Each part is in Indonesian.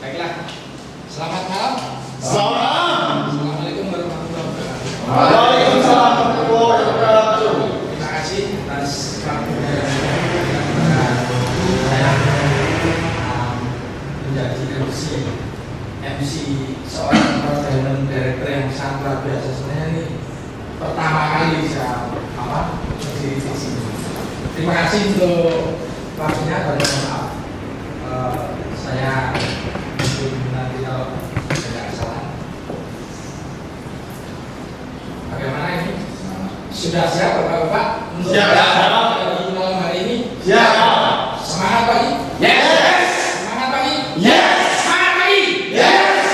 Baiklah, selamat malam. Selamat malam. Assalamualaikum warahmatullahi wabarakatuh. Waalaikumsalam warahmatullahi wabarakatuh. Terima kasih atas waktunya saya menjadi MC seorang entertainment director yang sangat luar biasa. Sebenarnya ini pertama kali saya berdiri di sini. Terima kasih untuk waktunya dan maaf. Saya nanti kalau tidak salah. Bagaimana ini? Sudah siap Bapak-Bapak untuk Siap. di malam hari ini? Siap. Semangat pagi? Yes. Semangat pagi? Yes. Semangat pagi? Yes.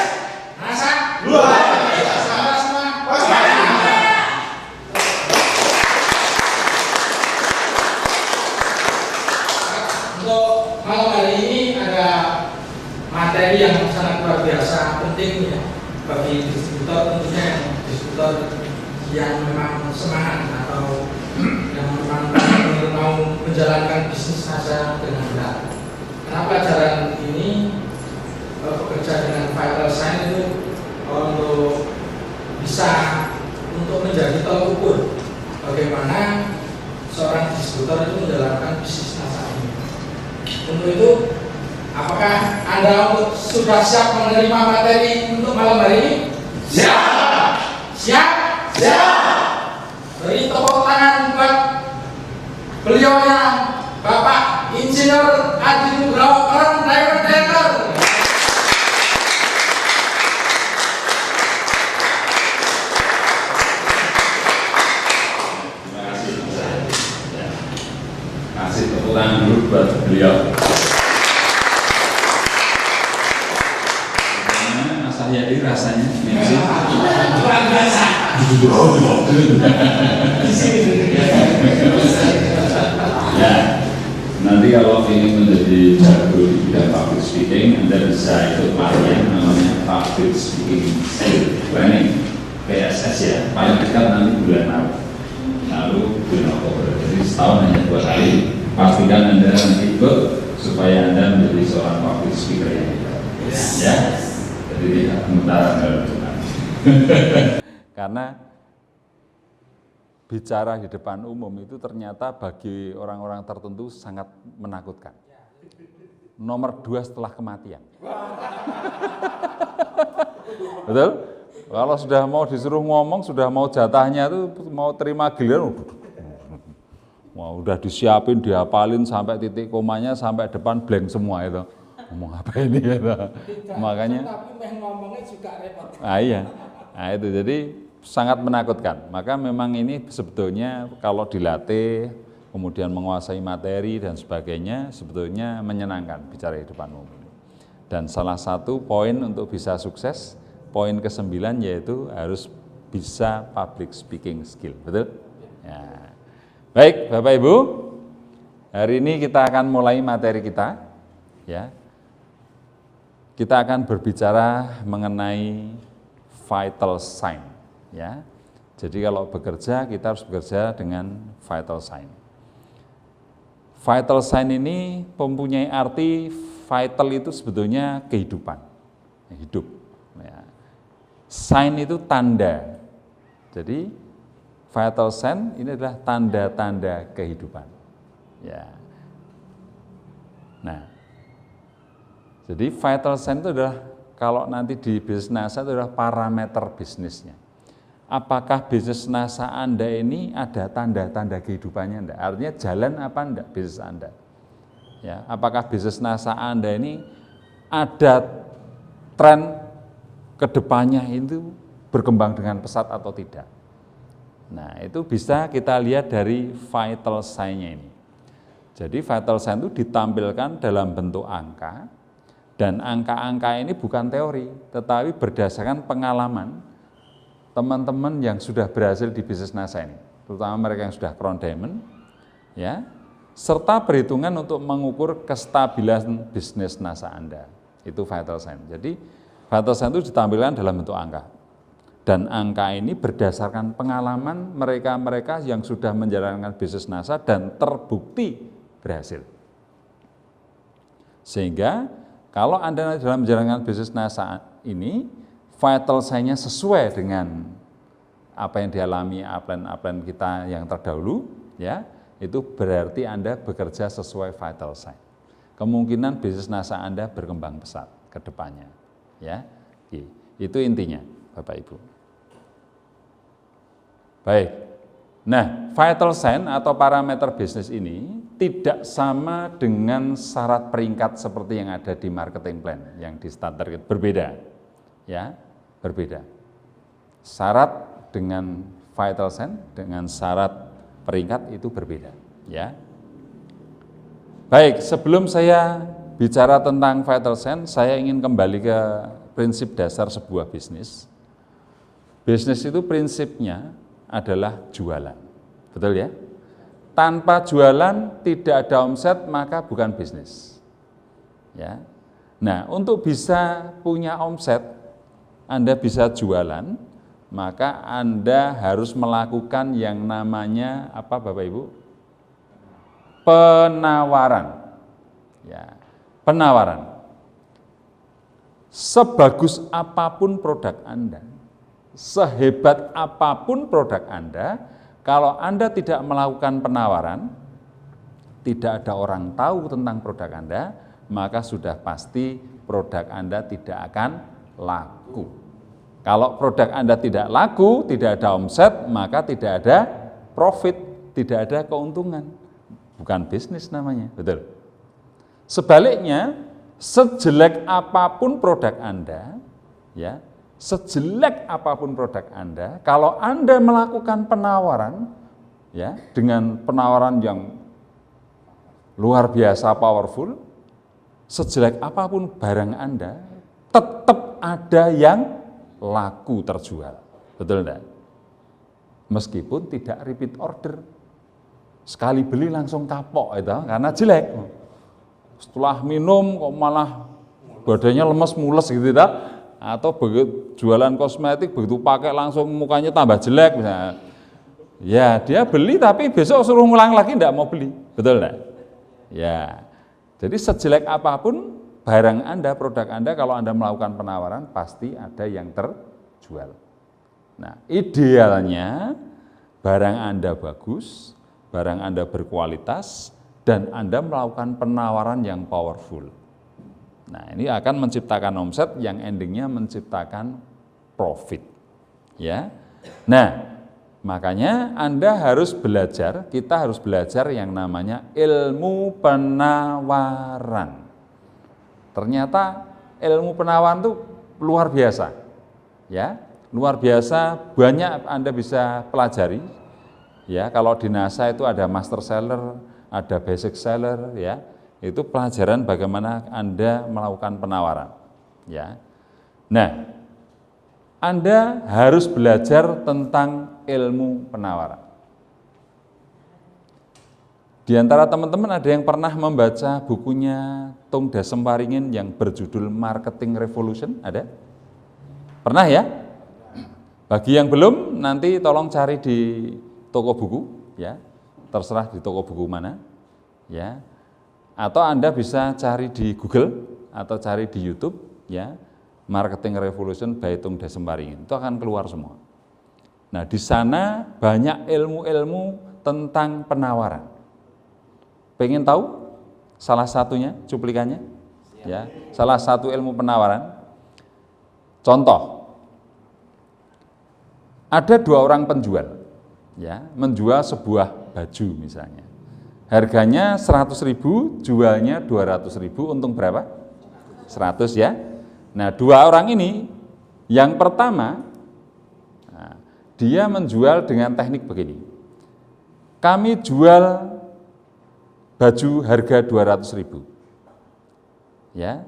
Rasa? Luar Sama semua? Untuk malam hari ini ada materi yang sangat luar biasa penting ya bagi distributor, tentunya yang distributor yang memang semangat atau yang memang mau menjalankan bisnis saja dengan benar. Karena pelajaran ini bekerja dengan vital sign itu untuk bisa untuk menjadi tolak ukur bagaimana seorang distributor itu menjalankan bisnis NASA ini. Untuk itu, apakah Anda sudah siap menerima materi untuk malam hari ini? Siap. Siap? Siap. Beri tepuk tangan buat beliaunya Bapak Insinyur Adi Nugroho, Keren Driver Director. Terima kasih. Kasih tepuk tangan dulu buat beliau. Bagaimana Mas Ahyadi rasanya? Luar biasa. Ya, nanti kalau ingin menjadi jago di bidang public speaking, Anda bisa ikut pelatihan namanya Public Speaking Skill Training PSS ya. Paling dekat nanti bulan Maret. Lalu bulan Oktober. Jadi setahun hanya 2 kali. Pastikan Anda nanti ikut supaya Anda menjadi seorang public speaker yang hebat. Ya, jadi tidak sementara dalam Tuhan. Karena bicara di depan umum itu ternyata bagi orang-orang tertentu sangat menakutkan. Nomor 2 setelah kematian. Betul? Kalau sudah mau disuruh ngomong, sudah mau jatahnya itu mau terima giliran, mau udah disiapin, dihafalin sampai titik komanya, sampai depan blank semua itu. Ngomong apa ini ya? Makanya. Tapi ngomongnya juga repot. Iya. Nah itu jadi sangat menakutkan. Maka memang ini sebetulnya kalau dilatih, kemudian menguasai materi dan sebagainya, sebetulnya menyenangkan bicara di depan umum. Dan salah satu poin untuk bisa sukses, poin ke-9 yaitu harus bisa public speaking skill, betul? Ya. Baik, Bapak Ibu, hari ini kita akan mulai materi kita, ya. Kita akan berbicara mengenai vital sign, ya. Jadi kalau bekerja kita harus bekerja dengan vital sign. Vital sign ini mempunyai arti vital itu sebetulnya kehidupan, hidup. Ya. Sign itu tanda. Jadi vital sign ini adalah tanda-tanda kehidupan. Ya. Nah, jadi vital sign itu adalah kalau nanti di bisnis NASA itu adalah parameter bisnisnya. Apakah bisnis NASA Anda ini ada tanda-tanda kehidupannya enggak? Artinya jalan apa enggak bisnis Anda? Ya, apakah bisnis NASA Anda ini ada tren kedepannya itu berkembang dengan pesat atau tidak? Nah, itu bisa kita lihat dari vital sign-nya ini. Jadi vital sign itu ditampilkan dalam bentuk angka, dan angka-angka ini bukan teori, tetapi berdasarkan pengalaman teman-teman yang sudah berhasil di bisnis NASA ini, terutama mereka yang sudah crown diamond, ya, serta perhitungan untuk mengukur kestabilan bisnis NASA Anda. Itu vital sign. Jadi vital sign itu ditampilkan dalam bentuk angka. Dan angka ini berdasarkan pengalaman mereka-mereka yang sudah menjalankan bisnis NASA dan terbukti berhasil. Sehingga Kalau Anda dalam menjalankan bisnis NASA ini, vital sign-nya sesuai dengan apa yang dialami upline kita yang terdahulu, ya, itu berarti Anda bekerja sesuai vital sign. Kemungkinan bisnis NASA Anda berkembang pesat ke depannya, ya. Itu intinya, Bapak Ibu. Baik. Nah, vital sign atau parameter bisnis ini tidak sama dengan syarat peringkat seperti yang ada di marketing plan, yang di starter kit, berbeda. Ya, berbeda. Syarat dengan vital sign dengan syarat peringkat itu berbeda, ya. Baik, sebelum saya bicara tentang vital sign, saya ingin kembali ke prinsip dasar sebuah bisnis. Bisnis itu prinsipnya adalah jualan. Betul ya? Tanpa jualan tidak ada omset, maka bukan bisnis. Ya. Nah, untuk bisa punya omset, Anda bisa jualan, maka Anda harus melakukan yang namanya apa Bapak Ibu? Penawaran. Ya, penawaran. Sebagus apapun produk Anda, sehebat apapun produk Anda, kalau Anda tidak melakukan penawaran, tidak ada orang tahu tentang produk Anda, maka sudah pasti produk Anda tidak akan laku. Kalau produk Anda tidak laku, tidak ada omset, maka tidak ada profit, tidak ada keuntungan. Bukan bisnis namanya, betul. Sebaliknya, sejelek apapun produk Anda, ya, sejelek apapun produk Anda, kalau Anda melakukan penawaran, ya, dengan penawaran yang luar biasa powerful, sejelek apapun barang Anda, tetap ada yang laku terjual. Betul enggak? Meskipun tidak repeat order. Sekali beli langsung kapok itu karena jelek. Setelah minum kok malah badannya lemes mules gitu tak? Atau begitu jualan kosmetik begitu pakai langsung mukanya tambah jelek misalnya. Ya, dia beli tapi besok suruh ngulang lagi enggak mau beli. Betul enggak? Ya. Jadi sejelek apapun barang Anda, produk Anda, kalau Anda melakukan penawaran, pasti ada yang terjual. Nah, idealnya barang Anda bagus, barang Anda berkualitas, dan Anda melakukan penawaran yang powerful. Nah, ini akan menciptakan omset yang endingnya menciptakan profit. Ya. Nah, makanya Anda harus belajar, kita harus belajar yang namanya ilmu penawaran. Ternyata ilmu penawaran itu luar biasa, ya, luar biasa, banyak Anda bisa pelajari, ya. Kalau di NASA itu ada master seller, ada basic seller, ya, itu pelajaran bagaimana Anda melakukan penawaran, ya. Nah, Anda harus belajar tentang ilmu penawaran. Di antara teman-teman ada yang pernah membaca bukunya Tung Desem Waringin yang berjudul Marketing Revolution? Ada? Pernah ya? Bagi yang belum, nanti tolong cari di toko buku, ya. Terserah di toko buku mana, ya. Atau Anda bisa cari di Google atau cari di YouTube, ya. Marketing Revolution by Tung Desem Waringin. Itu akan keluar semua. Nah, di sana banyak ilmu-ilmu tentang penawaran. Pengen tahu salah satunya, cuplikannya? Ya, salah satu ilmu penawaran. Contoh, ada dua orang penjual, ya, menjual sebuah baju misalnya. Harganya 100.000, jualnya 200.000, untung berapa? 100 ya. Nah, dua orang ini, yang pertama, dia menjual dengan teknik begini. Kami jual baju harga 200.000. Ya.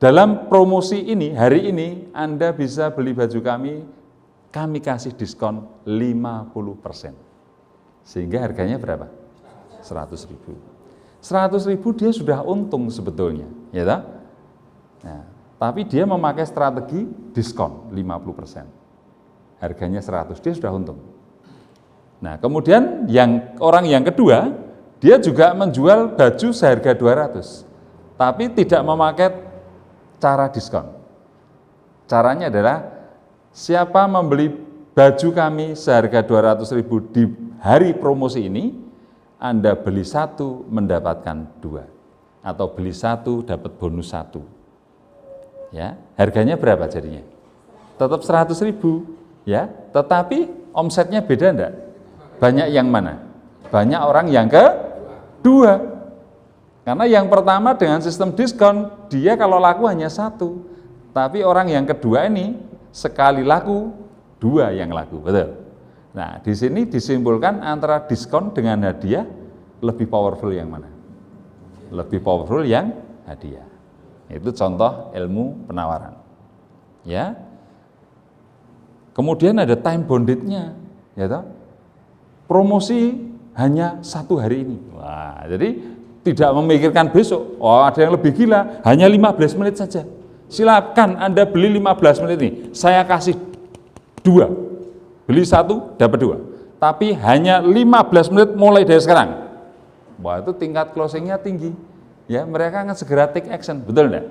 Dalam promosi ini, hari ini Anda bisa beli baju kami kasih diskon 50%. Sehingga harganya berapa? 100.000. 100.000 dia sudah untung sebetulnya, ya tak? Nah, tapi dia memakai strategi diskon 50%. Harganya 100, dia sudah untung. Nah, kemudian orang yang kedua, dia juga menjual baju seharga 200. tapi tidak memakai cara diskon. Caranya adalah siapa membeli baju kami seharga 200.000 di hari promosi ini, Anda beli 1 mendapatkan 2, atau beli 1 dapat bonus 1. Ya, harganya berapa jadinya? Tetap 100.000, ya, tetapi omsetnya beda enggak? Banyak yang mana? Banyak orang yang kedua. Karena yang pertama dengan sistem diskon, dia kalau laku hanya 1. Tapi orang yang kedua ini sekali laku 2 yang laku, betul? Nah, di sini disimpulkan antara diskon dengan hadiah lebih powerful yang mana? Lebih powerful yang hadiah. Itu contoh ilmu penawaran. Ya. Kemudian ada time bonded-nya, ya toh? Promosi hanya 1 hari ini. Wah, jadi tidak memikirkan besok. Oh, ada yang lebih gila, hanya 15 menit saja. Silakan Anda beli 15 menit ini. Saya kasih 2. Beli 1 dapat 2. Tapi hanya 15 menit mulai dari sekarang. Wah, itu tingkat closing-nya tinggi. Ya, mereka akan segera take action, betul enggak?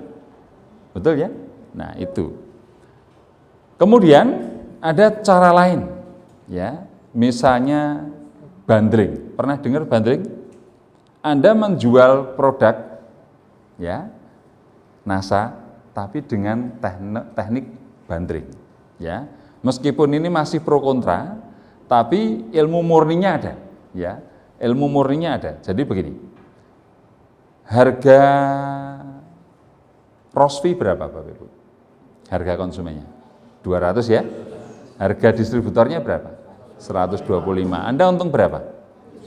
Betul ya? Nah, itu. Kemudian ada cara lain, ya. Misalnya bundling. Pernah dengar bundling? Anda menjual produk, ya, NASA, tapi dengan teknik bundling, ya. Meskipun ini masih pro kontra, tapi ilmu murninya ada, ya. Ilmu murninya ada. Jadi begini. Harga Rosvi berapa, Bapak Ibu? Harga konsumennya 200 ya. Harga distributornya berapa? 125. Anda untung berapa?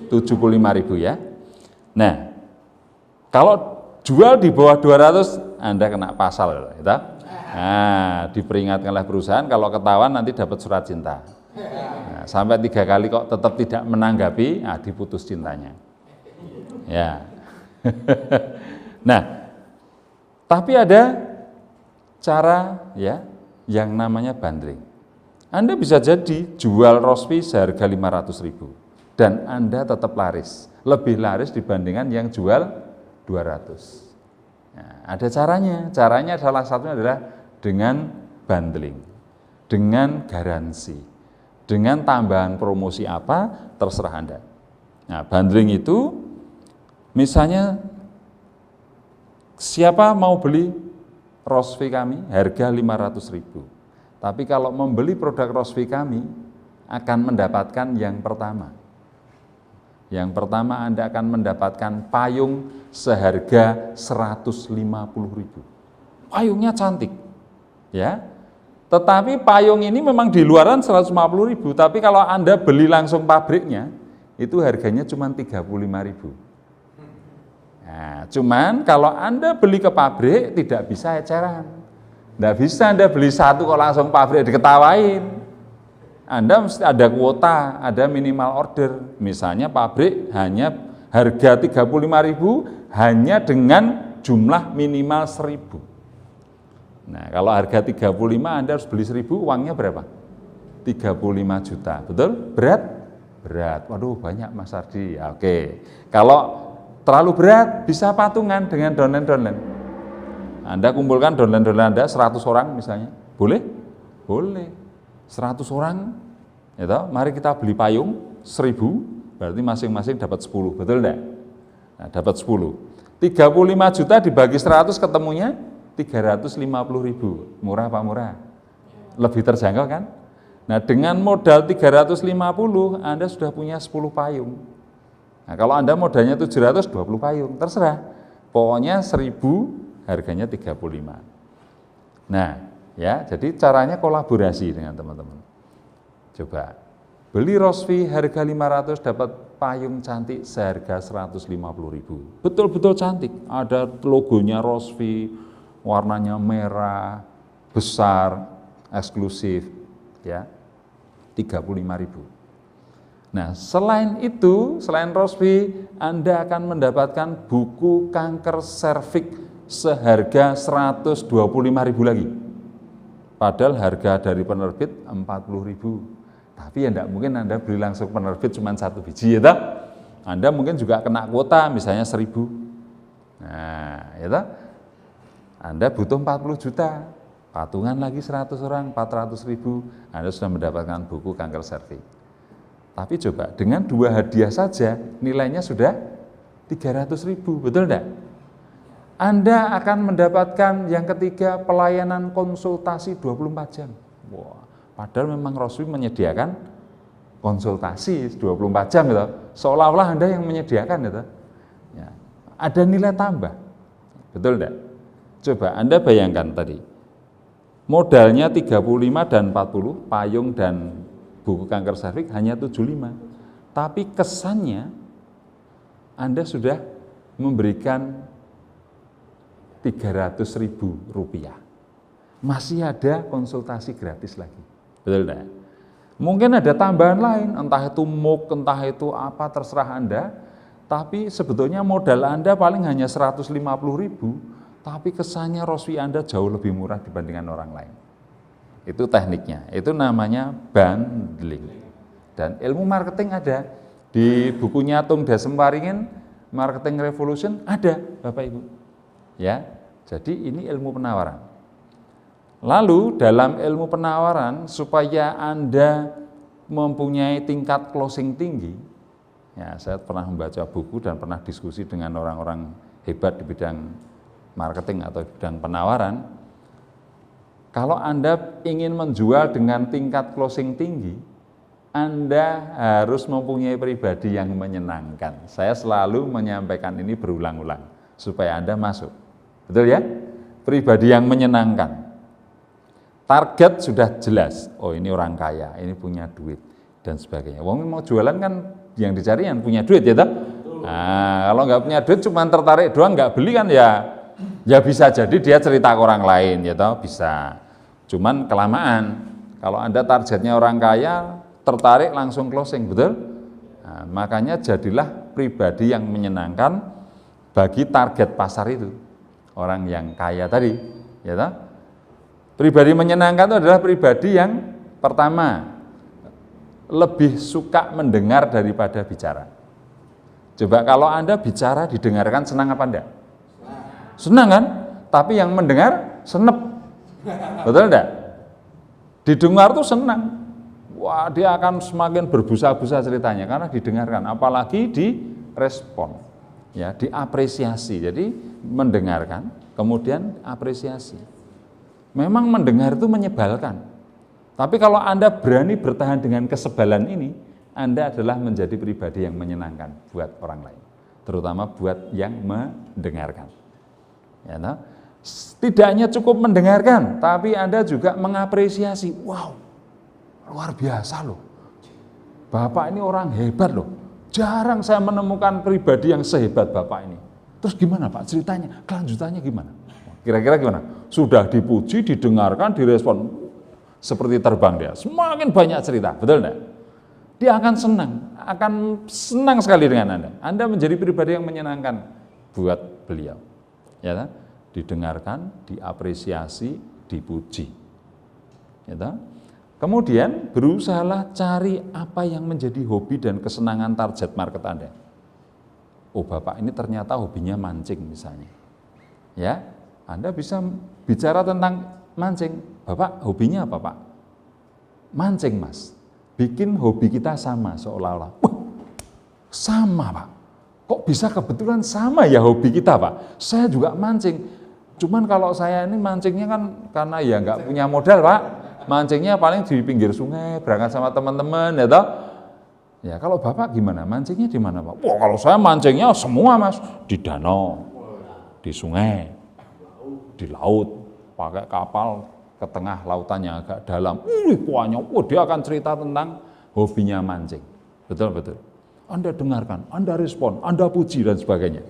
75.000 ya. Nah, kalau jual di bawah 200, Anda kena pasal, gitu. Nah, diperingatkan oleh perusahaan, kalau ketahuan nanti dapat surat cinta. Nah, sampai 3 kali kok tetap tidak menanggapi, nah, diputus cintanya. Ya. Nah, tapi ada cara, ya, yang namanya bundling. Anda bisa jadi jual Rosvi seharga 500.000 dan Anda tetap laris, lebih laris dibandingkan yang jual 200. Nah, ada caranya. Caranya salah satunya adalah dengan bundling, dengan garansi, dengan tambahan promosi apa terserah Anda. Nah, bundling itu misalnya siapa mau beli Rosvi kami harga 500.000. Tapi kalau membeli produk Rosvi kami akan mendapatkan yang pertama. Yang pertama Anda akan mendapatkan payung seharga 150.000. Payungnya cantik, ya. Tetapi payung ini memang di luaran 150.000, tapi kalau Anda beli langsung pabriknya, itu harganya cuma 35.000. Nah, cuman kalau Anda beli ke pabrik tidak bisa eceran. Tidak bisa Anda beli 1 kok langsung pabrik diketawain. Anda mesti ada kuota, ada minimal order. Misalnya pabrik hanya harga 35.000 hanya dengan jumlah minimal 1.000. Nah, kalau harga 35 Anda harus beli 1.000, uangnya berapa? 35 juta. Betul? Berat? Berat. Waduh, banyak Mas Ardi. Ya, oke. Kalau terlalu berat bisa patungan dengan downline-downline. Anda kumpulkan downline-downline Anda 100 orang misalnya. Boleh? Boleh. 100 orang, ya, mari kita beli payung 1.000, berarti masing-masing dapat 10, betul enggak? Nah, dapat 10. 35 juta dibagi 100 ketemunya 350.000. Murah apa murah? Lebih terjangkau kan? Nah, dengan modal 350, Anda sudah punya 10 payung. Nah, kalau Anda modalnya 700, 20 payung, terserah. Pokoknya 1.000 harganya 35. Nah, ya, jadi caranya kolaborasi dengan teman-teman. Coba, beli Rosvi harga 500 dapat payung cantik seharga 150.000. Betul-betul cantik. Ada logonya Rosvi, warnanya merah, besar, eksklusif, ya, 35.000. Nah, selain itu, selain Rosvi, Anda akan mendapatkan buku kanker serviks seharga 125.000 lagi. Padahal harga dari penerbit 40.000. Tapi ya enggak mungkin Anda beli langsung penerbit cuma 1 biji, ya tak? Anda mungkin juga kena kuota misalnya 1.000. Nah, itu Anda butuh 40 juta, patungan lagi 100 orang, 400.000, Anda sudah mendapatkan buku kanker serviks. Tapi coba dengan 2 hadiah saja nilainya sudah 300.000, betul enggak? Anda akan mendapatkan yang ketiga pelayanan konsultasi 24 jam. Wah, padahal memang Roswi menyediakan konsultasi 24 jam gitu. Seolah-olah Anda yang menyediakan gitu. Ya, ada nilai tambah. Betul enggak? Coba Anda bayangkan tadi. Modalnya 35 dan 40, payung dan buku kanker serviks hanya 75. Tapi kesannya Anda sudah memberikan 300.000 rupiah. Masih ada konsultasi gratis lagi. Betul enggak? Mungkin ada tambahan lain, entah itu MOOC, entah itu apa, terserah Anda. Tapi sebetulnya modal Anda paling hanya 150.000, tapi kesannya Roswi Anda jauh lebih murah dibandingkan orang lain. Itu tekniknya, itu namanya bundling. Dan ilmu marketing ada. Di bukunya Tung Desem Waringin, Marketing Revolution, ada Bapak Ibu. Ya, jadi ini ilmu penawaran. Lalu dalam ilmu penawaran supaya Anda mempunyai tingkat closing tinggi, ya saya pernah membaca buku dan pernah diskusi dengan orang-orang hebat di bidang marketing atau bidang penawaran. Kalau Anda ingin menjual dengan tingkat closing tinggi, Anda harus mempunyai pribadi yang menyenangkan. Saya selalu menyampaikan ini berulang-ulang supaya Anda masuk. Betul ya? Pribadi yang menyenangkan. Target sudah jelas. Oh, ini orang kaya, ini punya duit dan sebagainya. Wong mau jualan kan yang dicari yang punya duit ya toh? Nah, kalau nggak punya duit cuma tertarik doang nggak beli kan ya bisa jadi dia cerita ke orang lain ya toh, bisa. Cuman kelamaan. Kalau Anda targetnya orang kaya, tertarik langsung closing, betul? Nah, makanya jadilah pribadi yang menyenangkan bagi target pasar itu. Orang yang kaya tadi, ya toh? Pribadi menyenangkan itu adalah pribadi yang pertama lebih suka mendengar daripada bicara. Coba kalau Anda bicara didengarkan senang apa enggak? Senang kan? Tapi yang mendengar senep. Betul enggak? Didengar tuh senang. Wah, dia akan semakin berbusa-busa ceritanya karena didengarkan, apalagi direspon. Ya, diapresiasi. Jadi mendengarkan, kemudian apresiasi. Memang mendengar itu menyebalkan. Tapi kalau Anda berani bertahan dengan kesebalan ini, Anda adalah menjadi pribadi yang menyenangkan buat orang lain, terutama buat yang mendengarkan. Ya, nah, tidak hanya cukup mendengarkan, tapi Anda juga mengapresiasi. Wow, luar biasa loh. Bapak ini orang hebat loh. Jarang saya menemukan pribadi yang sehebat Bapak ini. Terus gimana Pak ceritanya? Kelanjutannya gimana? Kira-kira gimana? Sudah dipuji, didengarkan, direspon. Seperti terbang dia. Semakin banyak cerita, betul enggak? Dia akan senang sekali dengan Anda. Anda menjadi pribadi yang menyenangkan buat beliau. Ya, kan? Didengarkan, diapresiasi, dipuji. Ya, kan? Kemudian berusahalah cari apa yang menjadi hobi dan kesenangan target market Anda. Oh, Bapak ini ternyata hobinya mancing misalnya. Ya, Anda bisa bicara tentang mancing. Bapak hobinya apa Pak? Mancing Mas. Bikin hobi kita sama seolah-olah. Wah, sama Pak. Kok bisa kebetulan sama ya hobi kita Pak? Saya juga mancing. Cuman kalau saya ini mancingnya kan karena ya nggak punya modal Pak. Mancingnya paling di pinggir sungai, berangkat sama teman-teman ya toh. Ya kalau Bapak gimana? Mancingnya di mana Pak? Wah, kalau saya mancingnya semua Mas, di danau, di sungai, di laut, pakai kapal ke tengah lautan yang agak dalam. Banyak. Dia akan cerita tentang hobinya mancing. Betul-betul. Anda dengarkan, Anda respon, Anda puji dan sebagainya.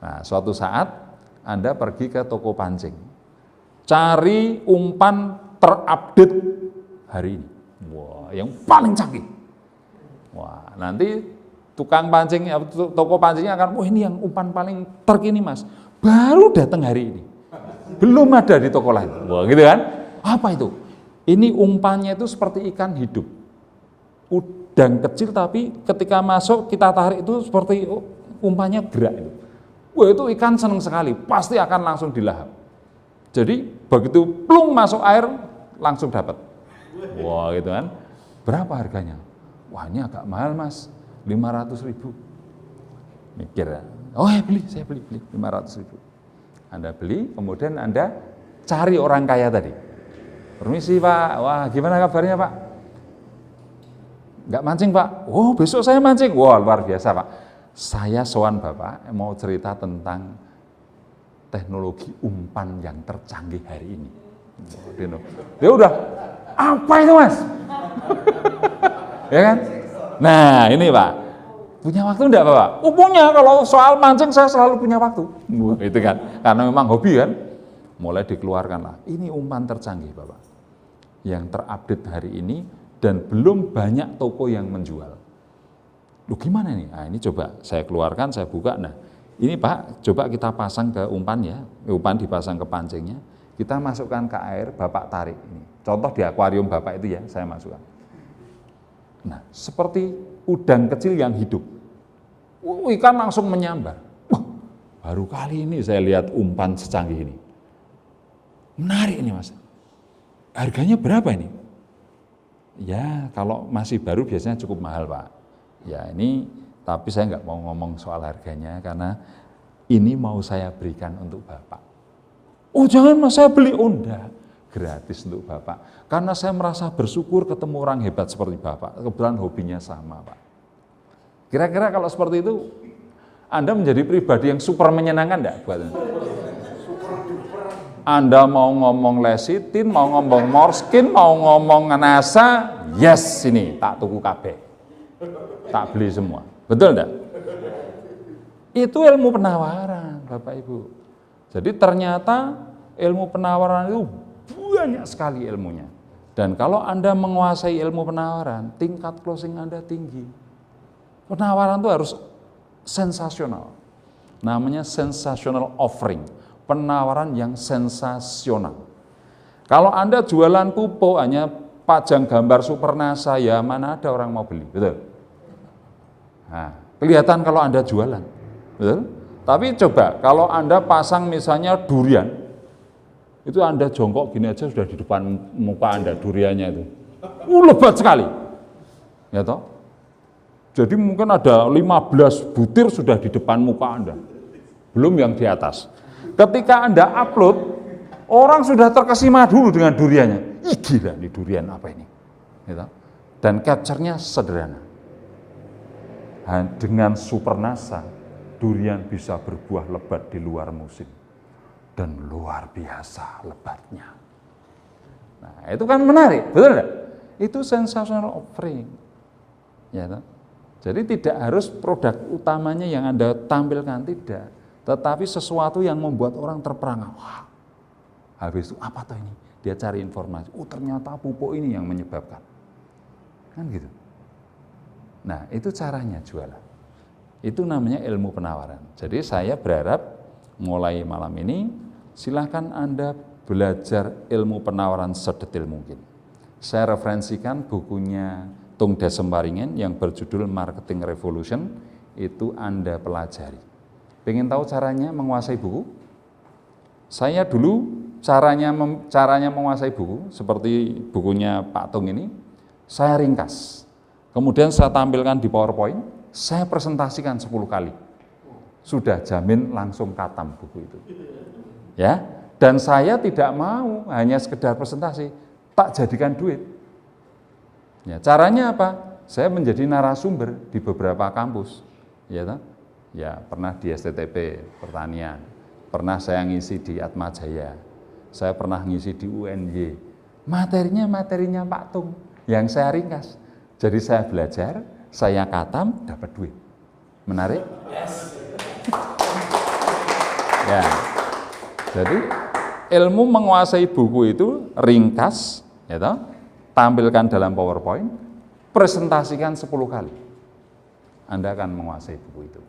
Nah, suatu saat Anda pergi ke toko pancing. Cari umpan terupdate hari ini. Wah, yang paling canggih. Wah, nanti tukang pancing, toko pancingnya akan, wah ini yang umpan paling terkini Mas. Baru datang hari ini. Belum ada di toko lain. Wah, gitu kan? Apa itu? Ini umpannya itu seperti ikan hidup. Udang kecil tapi ketika masuk kita tarik itu seperti umpannya gerak itu. Wah, itu ikan senang sekali, pasti akan langsung dilahap. Jadi begitu plung masuk air langsung dapat. Wah, gitu kan. Berapa harganya? Wah, ini agak mahal, Mas. 500.000. Mikir ya. Oh, saya beli 500.000. Anda beli, kemudian Anda cari orang kaya tadi. Permisi, Pak. Wah, gimana kabarnya, Pak? Enggak mancing, Pak. Oh, besok saya mancing. Wah, luar biasa, Pak. Saya sowan Bapak mau cerita tentang teknologi umpan yang tercanggih hari ini. Dia udah, apa itu, Mas? Ya kan? Nah, ini Pak, punya waktu enggak Bapak? Oh, punya, kalau soal mancing saya selalu punya waktu. Itu kan, karena memang hobi kan. Mulai dikeluarkanlah, ini umpan tercanggih Bapak, yang terupdate hari ini dan belum banyak toko yang menjual. Loh, gimana nih? Nah, ini coba saya keluarkan, saya buka. Nah, ini Pak, coba kita pasang ke umpan ya, umpan dipasang ke pancingnya, kita masukkan ke air, Bapak tarik. Ini contoh di akuarium Bapak itu ya, saya masukkan. Nah, seperti udang kecil yang hidup. Ikan langsung menyambar. Wah, baru kali ini saya lihat umpan secanggih ini. Menarik ini, Mas. Harganya berapa ini? Ya, kalau masih baru biasanya cukup mahal, Pak. Ya, ini tapi saya nggak mau ngomong soal harganya karena ini mau saya berikan untuk Bapak. Oh, jangan Mas, saya beli. Oh, enggak. Gratis untuk Bapak. Karena saya merasa bersyukur ketemu orang hebat seperti Bapak. Kebetulan hobinya sama, Pak. Kira-kira kalau seperti itu, Anda menjadi pribadi yang super menyenangkan enggak buat Anda? Anda mau ngomong lesitin, mau ngomong morskin, mau ngomong NASA, yes, ini tak tuku kabeh. Tak beli semua. Betul enggak? Itu ilmu penawaran, Bapak Ibu. Jadi ternyata ilmu penawaran itu banyak sekali ilmunya. Dan kalau Anda menguasai ilmu penawaran, tingkat closing Anda tinggi. Penawaran itu harus sensasional. Namanya sensational offering. Penawaran yang sensasional. Kalau Anda jualan pupuk hanya pajang gambar Supernasa, ya mana ada orang mau beli, betul? Nah, kelihatan kalau Anda jualan, betul? Tapi coba kalau Anda pasang misalnya durian, itu Anda jongkok gini aja sudah di depan muka Anda duriannya itu. Lebat sekali. Ya toh? Jadi mungkin ada 15 butir sudah di depan muka Anda. Belum yang di atas. Ketika Anda upload, orang sudah terkesima dulu dengan duriannya. Ih, gila nih durian apa ini? Ya toh? Dan capture-nya sederhana. Dengan Supernasa, durian bisa berbuah lebat di luar musim. Dan luar biasa lebatnya. Nah, itu kan menarik, betul enggak? Itu sensational offering. Ya, toh? Jadi tidak harus produk utamanya yang Anda tampilkan, tidak. Tetapi sesuatu yang membuat orang terperangah. Wah, habis itu apa toh ini? Dia cari informasi. Oh, ternyata pupuk ini yang menyebabkan. Kan gitu. Nah, itu caranya jualan. Itu namanya ilmu penawaran. Jadi saya berharap mulai malam ini silahkan Anda belajar ilmu penawaran sedetil mungkin. Saya referensikan bukunya Tung Desem Waringin yang berjudul Marketing Revolution, itu Anda pelajari. Pengen tahu caranya menguasai buku? Saya dulu caranya menguasai buku, seperti bukunya Pak Tung ini, saya ringkas. Kemudian saya tampilkan di PowerPoint, saya presentasikan 10 kali. Sudah jamin langsung khatam buku itu. Ya, dan saya tidak mau hanya sekedar presentasi, tak jadikan duit. Ya, caranya apa? Saya menjadi narasumber di beberapa kampus. Ya, toh? Ya, pernah di STTP Pertanian, pernah saya ngisi di Atmajaya, saya pernah ngisi di UNY. Materinya Pak Tung yang saya ringkas. Jadi saya belajar, saya khatam, dapat duit. Menarik? Yes. Ya. Jadi ilmu menguasai buku itu ringkas, ya toh, tampilkan dalam PowerPoint, presentasikan 10 kali. Anda akan menguasai buku itu.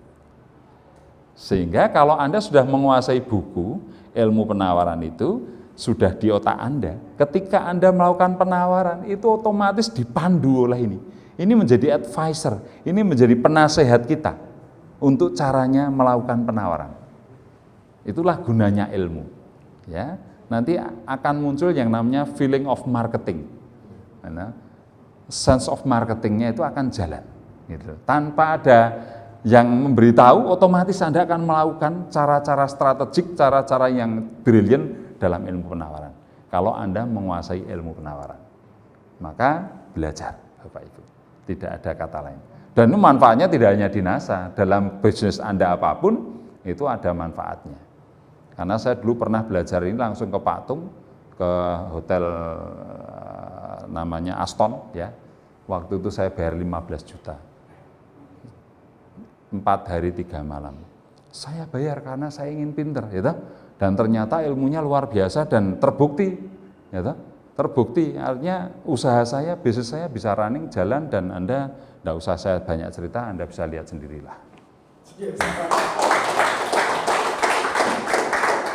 Sehingga kalau Anda sudah menguasai buku, ilmu penawaran itu sudah di otak Anda. Ketika Anda melakukan penawaran, itu otomatis dipandu oleh ini. Ini menjadi advisor, ini menjadi penasehat kita untuk caranya melakukan penawaran. Itulah gunanya ilmu. Ya, nanti akan muncul yang namanya feeling of marketing. Nah, sense of marketingnya itu akan jalan. Gitu. Tanpa ada yang memberitahu, otomatis Anda akan melakukan cara-cara strategik, cara-cara yang brilian dalam ilmu penawaran. Kalau Anda menguasai ilmu penawaran, maka belajar, Bapak Ibu. Tidak ada kata lain. Dan itu manfaatnya tidak hanya di NASA, dalam bisnis Anda apapun itu ada manfaatnya. Karena saya dulu pernah belajar ini langsung ke Patung, ke hotel namanya Aston, ya. Waktu itu saya bayar 15 juta. 4 hari 3 malam. Saya bayar karena saya ingin pinter, ya. Dan ternyata ilmunya luar biasa dan terbukti, ya. Terbukti, artinya usaha saya, bisnis saya bisa running, jalan, dan Anda tidak usah saya banyak cerita, Anda bisa lihat sendirilah.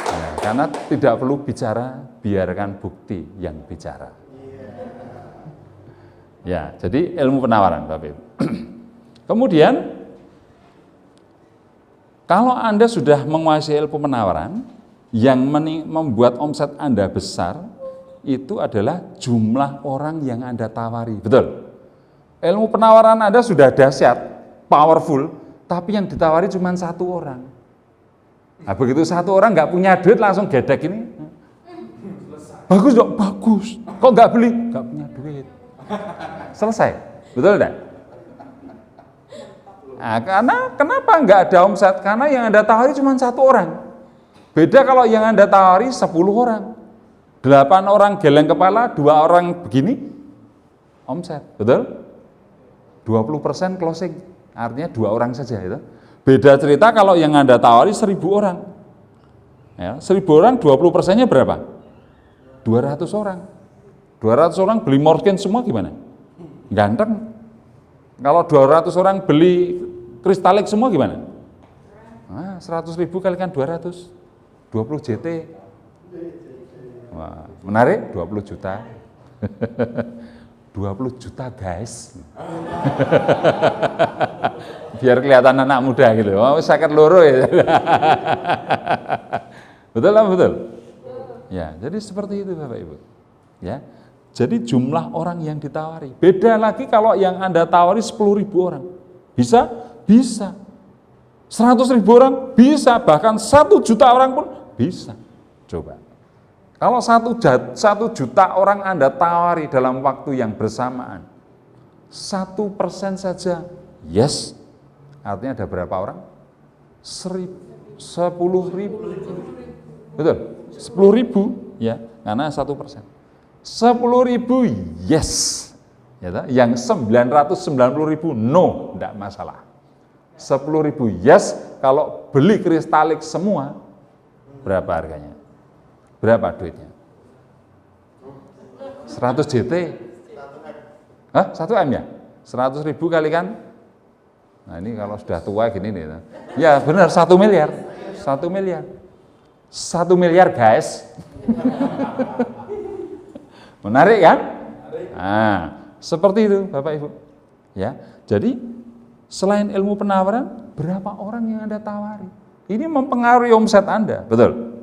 Ya, karena tidak perlu bicara, biarkan bukti yang bicara. Ya, jadi ilmu penawaran, Bapak Ibu. Kemudian, kalau Anda sudah menguasai ilmu penawaran, yang membuat omset Anda besar, itu adalah jumlah orang yang Anda tawari. Betul? Ilmu penawaran Anda sudah dahsyat, powerful, tapi yang ditawari cuma 1 orang. Nah, begitu 1 orang nggak punya duit, langsung gedek ini. Bagus dong, bagus. Kok nggak beli? Nggak punya duit. Selesai. Betul enggak? Nah, karena kenapa nggak ada omset? Karena yang Anda tawari cuma 1 orang. Beda kalau yang Anda tawari 10 orang. 8 orang geleng kepala, 2 orang begini, omset, betul? 20% closing, artinya 2 orang saja itu. Beda cerita kalau yang Anda tawari 1000 orang. Ya, 1000 orang 20%-nya berapa? 200 orang. 200 orang beli Morgan semua gimana? Ganteng. Kalau 200 orang beli Kristalik semua gimana? Nah, 100.000 kalikan 200, 20 JT. Wah, menarik, 20 juta. 20 juta guys. Biar kelihatan anak muda gitu. Oh, sakit loro ya. Betul lah, betul. Ya, jadi seperti itu Bapak Ibu. Ya. Jadi jumlah orang yang ditawari. Beda lagi kalau yang Anda tawari 10.000 orang. Bisa? Bisa. 100.000 orang? Bisa. Bahkan 1 juta orang pun bisa. Coba. Kalau 1 juta orang Anda tawari dalam waktu yang bersamaan, 1% saja, yes. Artinya ada berapa orang? 10.000. Betul? 10.000, ya, karena 1%. 10.000, yes. Ya, yang 990.000, no, tidak masalah. 10.000, yes. Kalau beli Kristalik semua, berapa harganya? Berapa duitnya? 100 JT? Hah? 1 M ya? 100.000 kalikan? Nah ini kalau sudah tua gini nih. Ya benar, 1 miliar. 1 miliar. 1 miliar guys. Menarik kan? Nah, seperti itu Bapak Ibu. Ya, jadi selain ilmu penawaran, berapa orang yang Anda tawari? Ini mempengaruhi omset Anda, betul?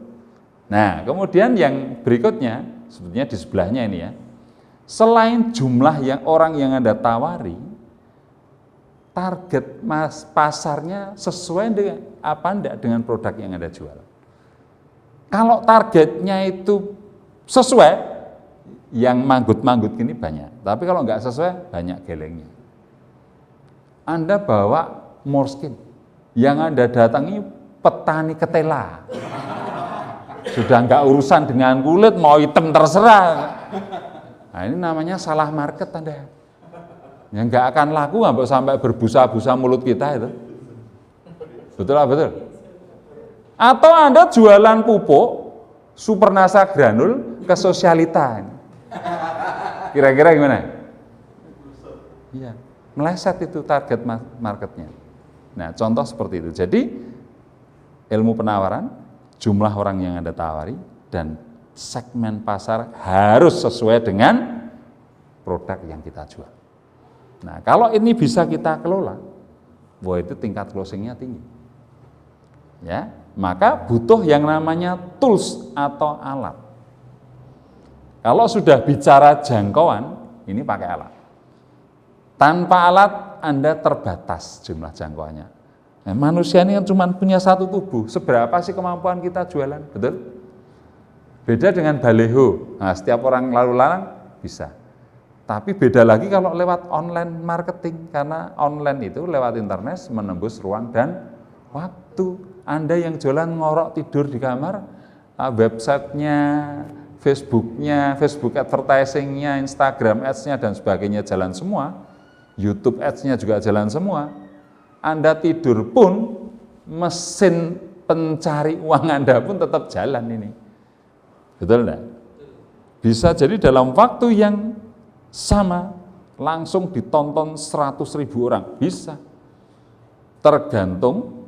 Nah, kemudian yang berikutnya, sebetulnya di sebelahnya ini ya, selain jumlah orang yang Anda tawari, target pasarnya sesuai dengan apa enggak dengan produk yang Anda jual. Kalau targetnya itu sesuai, yang manggut-manggut ini banyak. Tapi kalau enggak sesuai, banyak gelengnya. Anda bawa Morskin, yang Anda datangi petani ketela. Sudah enggak urusan dengan kulit, mau hitam terserah. Nah ini namanya salah market Anda. Yang enggak akan laku sampai berbusa-busa mulut kita itu. Betul lah, betul. Atau Anda jualan pupuk Supernasa granul ke Sosialita. Kira-kira gimana? Iya, meleset itu target marketnya. Nah, contoh seperti itu. Jadi ilmu penawaran, jumlah orang yang Anda tawari, dan segmen pasar harus sesuai dengan produk yang kita jual. Nah, kalau ini bisa kita kelola, wah itu tingkat closingnya tinggi. Ya, maka butuh yang namanya tools atau alat. Kalau sudah bicara jangkauan, ini pakai alat. Tanpa alat Anda terbatas jumlah jangkauannya. Nah, manusia ini kan cuma punya satu tubuh, seberapa sih kemampuan kita jualan, betul? Beda dengan baleho, nah, setiap orang lalu lalang bisa. Tapi beda lagi kalau lewat online marketing, karena online itu lewat internet menembus ruang dan waktu. Anda yang jualan ngorok tidur di kamar, websitenya, Facebooknya, Facebook advertisingnya, Instagram ads-nya dan sebagainya jalan semua, YouTube ads-nya juga jalan semua. Anda tidur pun mesin pencari uang Anda pun tetap jalan ini. Betul enggak? Bisa jadi dalam waktu yang sama langsung ditonton 100.000 orang, bisa. Tergantung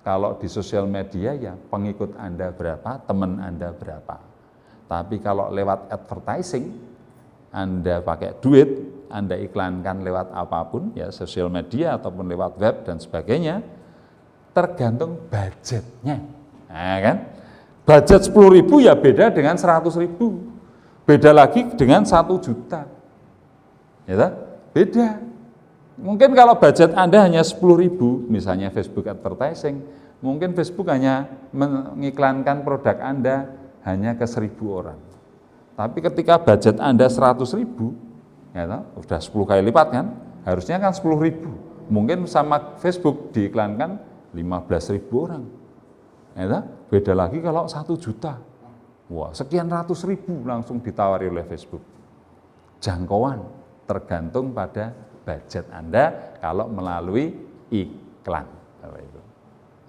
kalau di sosial media ya pengikut Anda berapa, teman Anda berapa. Tapi kalau lewat advertising, Anda pakai duit, Anda iklankan lewat apapun, ya sosial media ataupun lewat web dan sebagainya, tergantung budgetnya. Nah, kan? Budget 10.000 ya beda dengan 100.000, beda lagi dengan 1 juta, ya, beda. Mungkin kalau budget Anda hanya 10.000, misalnya Facebook advertising, mungkin Facebook hanya mengiklankan produk Anda hanya ke 1.000 orang. Tapi ketika budget Anda 100.000, ya, udah 10 kali lipat kan, harusnya kan 10.000. Mungkin sama Facebook diiklankan 15.000 orang. Ya, beda lagi kalau 1 juta, wah sekian ratus ribu langsung ditawari oleh Facebook. Jangkauan tergantung pada budget Anda kalau melalui iklan,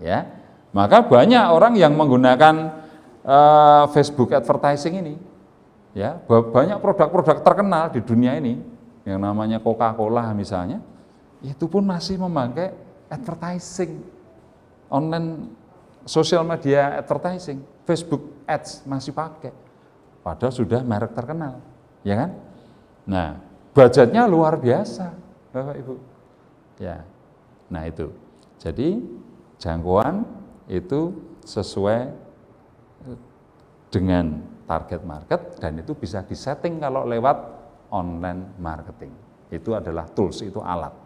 ya. Maka banyak orang yang menggunakan Facebook advertising ini, ya, banyak produk-produk terkenal di dunia ini, yang namanya Coca-Cola misalnya, itu pun masih memakai advertising online. Social media advertising, Facebook ads masih pakai, padahal sudah merek terkenal, ya kan? Nah, budgetnya luar biasa, Bapak Ibu. Ya, nah itu. Jadi jangkauan itu sesuai dengan target market dan itu bisa disetting kalau lewat online marketing. Itu adalah tools, itu alat.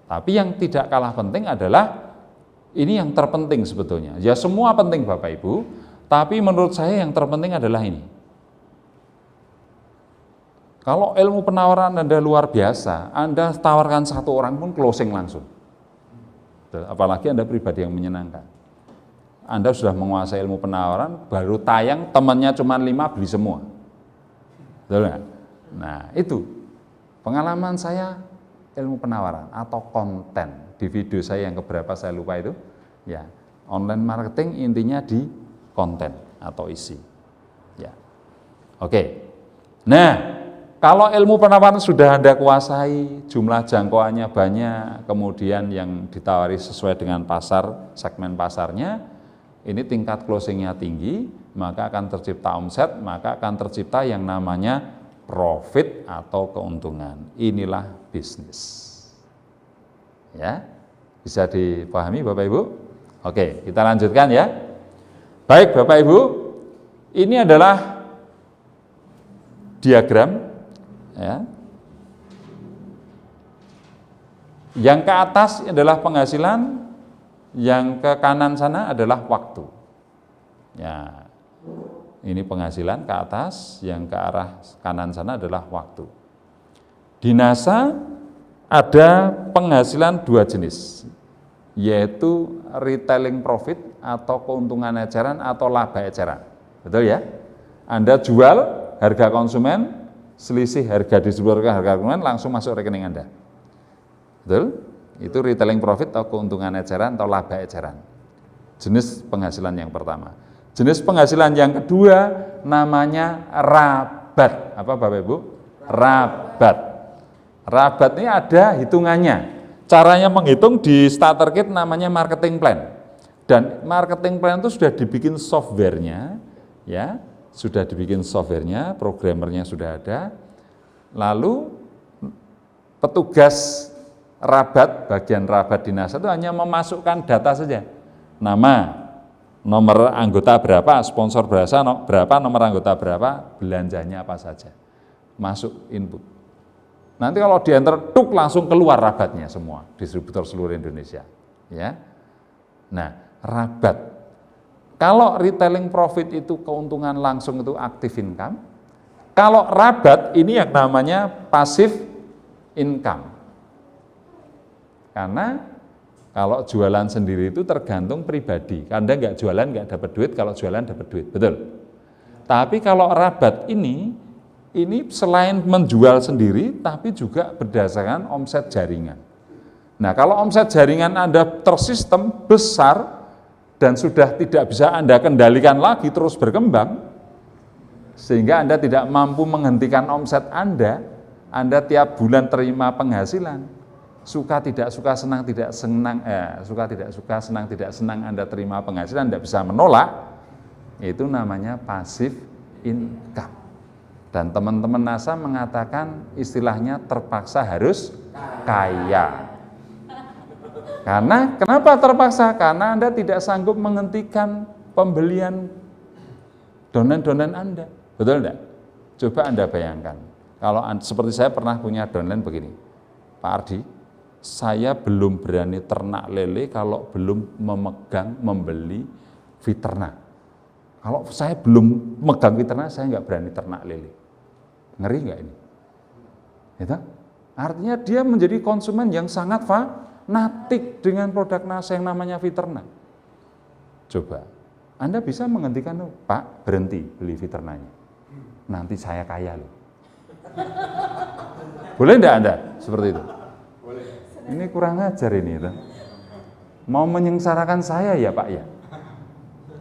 Tapi yang tidak kalah penting adalah ini yang terpenting sebetulnya. Ya semua penting Bapak Ibu, tapi menurut saya yang terpenting adalah ini. Kalau ilmu penawaran Anda luar biasa, Anda tawarkan 1 orang pun closing langsung. Apalagi Anda pribadi yang menyenangkan. Anda sudah menguasai ilmu penawaran, baru tayang temannya cuma 5 beli semua. Betul nggak? Nah itu pengalaman saya ilmu penawaran atau konten. Di video saya yang keberapa saya lupa itu, ya, online marketing intinya di konten atau isi, ya. Oke. Nah, kalau ilmu penawaran sudah Anda kuasai, jumlah jangkauannya banyak, kemudian yang ditawari sesuai dengan pasar, segmen pasarnya, ini tingkat closingnya tinggi, maka akan tercipta omset, maka akan tercipta yang namanya profit atau keuntungan. Inilah bisnis. Ya, bisa dipahami Bapak Ibu? Oke, kita lanjutkan ya. Baik Bapak Ibu, ini adalah diagram, ya. Yang ke atas adalah penghasilan, yang ke kanan sana adalah waktu. Ya, ini penghasilan ke atas, yang ke arah kanan sana adalah waktu. Di NASA ada penghasilan 2 jenis, yaitu retailing profit atau keuntungan eceran atau laba eceran. Betul ya? Anda jual, harga konsumen, selisih harga distributor ke harga konsumen langsung masuk rekening Anda. Betul? Itu retailing profit atau keuntungan eceran atau laba eceran. Jenis penghasilan yang pertama. Jenis penghasilan yang kedua namanya rabat. Apa Bapak Ibu? Rabat. Rabat ini ada hitungannya. Caranya menghitung di starter kit namanya marketing plan. Dan marketing plan itu sudah dibikin softwarenya, ya, sudah dibikin softwarenya, programmernya sudah ada. Lalu petugas rabat, bagian rabat di NASA itu hanya memasukkan data saja. Nama, nomor anggota berapa, sponsor berapa, nomor anggota berapa, belanjanya apa saja. Masuk input. Nanti kalau dienter tuk langsung keluar rabatnya semua, distributor seluruh Indonesia. Ya. Nah, rabat. Kalau retailing profit itu keuntungan langsung itu active income. Kalau rabat ini yang namanya passive income. Karena kalau jualan sendiri itu tergantung pribadi. Anda nggak jualan nggak dapat duit, kalau jualan dapat duit, betul. Tapi kalau rabat ini selain menjual sendiri, tapi juga berdasarkan omset jaringan. Nah, kalau omset jaringan Anda tersistem besar dan sudah tidak bisa Anda kendalikan lagi terus berkembang, sehingga Anda tidak mampu menghentikan omset Anda tiap bulan terima penghasilan. Suka tidak suka, senang tidak senang, suka tidak suka, senang tidak senang Anda terima penghasilan, tidak bisa menolak, itu namanya passive income. Dan teman-teman NASA mengatakan istilahnya terpaksa harus kaya. Karena, kenapa terpaksa? Karena Anda tidak sanggup menghentikan pembelian downline Anda. Betul enggak? Coba Anda bayangkan, kalau seperti saya pernah punya downline begini, Pak Ardi, saya belum berani ternak lele kalau belum membeli Viterna. Kalau saya belum megang Viterna, saya nggak berani ternak lele. Ngeri nggak ini? Gitu? Artinya dia menjadi konsumen yang sangat fanatik dengan produk NASA yang namanya Viterna. Coba, Anda bisa menghentikan, Pak, berhenti beli Viternanya. Nanti saya kaya loh. Boleh enggak Anda seperti itu? Ini kurang ajar ini. Mau menyengsarakan saya ya Pak ya?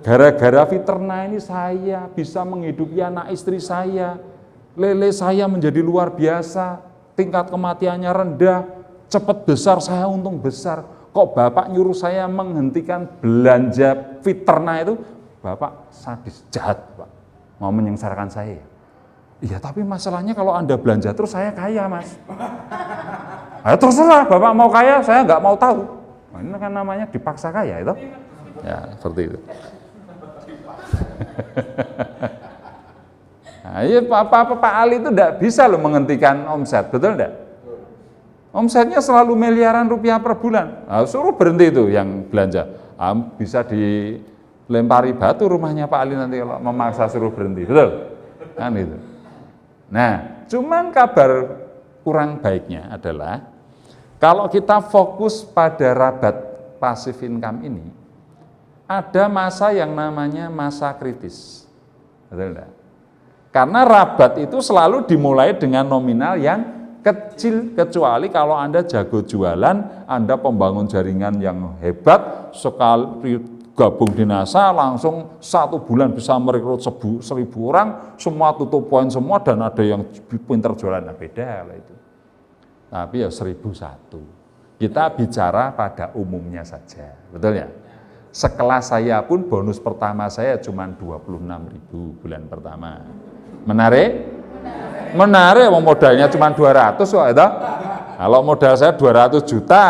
Gara-gara Viterna ini saya bisa menghidupi anak istri saya. Lele saya menjadi luar biasa. Tingkat kematiannya rendah. Cepat besar, saya untung besar. Kok Bapak nyuruh saya menghentikan belanja Viterna itu? Bapak sadis, jahat Pak. Mau menyengsarakan saya ya? Iya, tapi masalahnya kalau Anda belanja terus saya kaya, Mas. Terserah, Bapak mau kaya, saya nggak mau tahu. Nah, ini kan namanya dipaksa kaya itu. Ya, seperti itu. Nah, iya, Pak Ali itu enggak bisa loh menghentikan omset, betul enggak? Omsetnya selalu miliaran rupiah per bulan. Nah, suruh berhenti itu yang belanja. Bisa dilempari batu rumahnya Pak Ali nanti kalau memaksa suruh berhenti, betul? Kan itu. Nah, cuman kabar kurang baiknya adalah kalau kita fokus pada rabat passive income ini, ada masa yang namanya masa kritis. Betul enggak? Karena rabat itu selalu dimulai dengan nominal yang kecil, kecuali kalau Anda jago jualan, Anda pembangun jaringan yang hebat, sekali gabung di NASA langsung 1 bulan bisa merekrut 1.000 orang, semua tutup poin semua, dan ada yang pintar jualan, nah beda lah itu. Tapi ya 1.001. Kita bicara pada umumnya saja, betul ya? Sekelas saya pun bonus pertama saya cuma 26.000 bulan pertama. Menarik? Menarik, modalnya cuma 200 kok itu. Kalau modal saya 200 juta,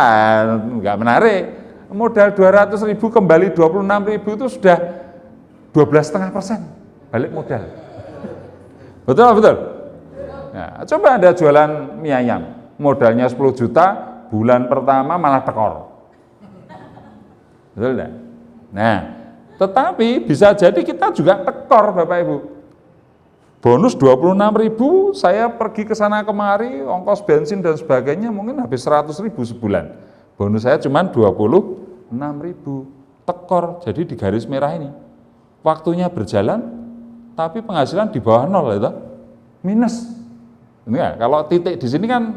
enggak menarik. Modal 200.000 kembali 26.000 itu sudah 12,5% balik modal. Betul, betul. Nah, coba Anda jualan mie ayam, modalnya 10 juta, bulan pertama malah tekor. Betul enggak? Nah, tetapi bisa jadi kita juga tekor Bapak Ibu. Bonus 26.000, saya pergi ke sana kemari, ongkos bensin dan sebagainya mungkin habis 100.000 sebulan. Bonus saya cuma 26.000, tekor, jadi di garis merah ini. Waktunya berjalan, tapi penghasilan di bawah 0 itu, minus. Enggak, kalau titik di sini kan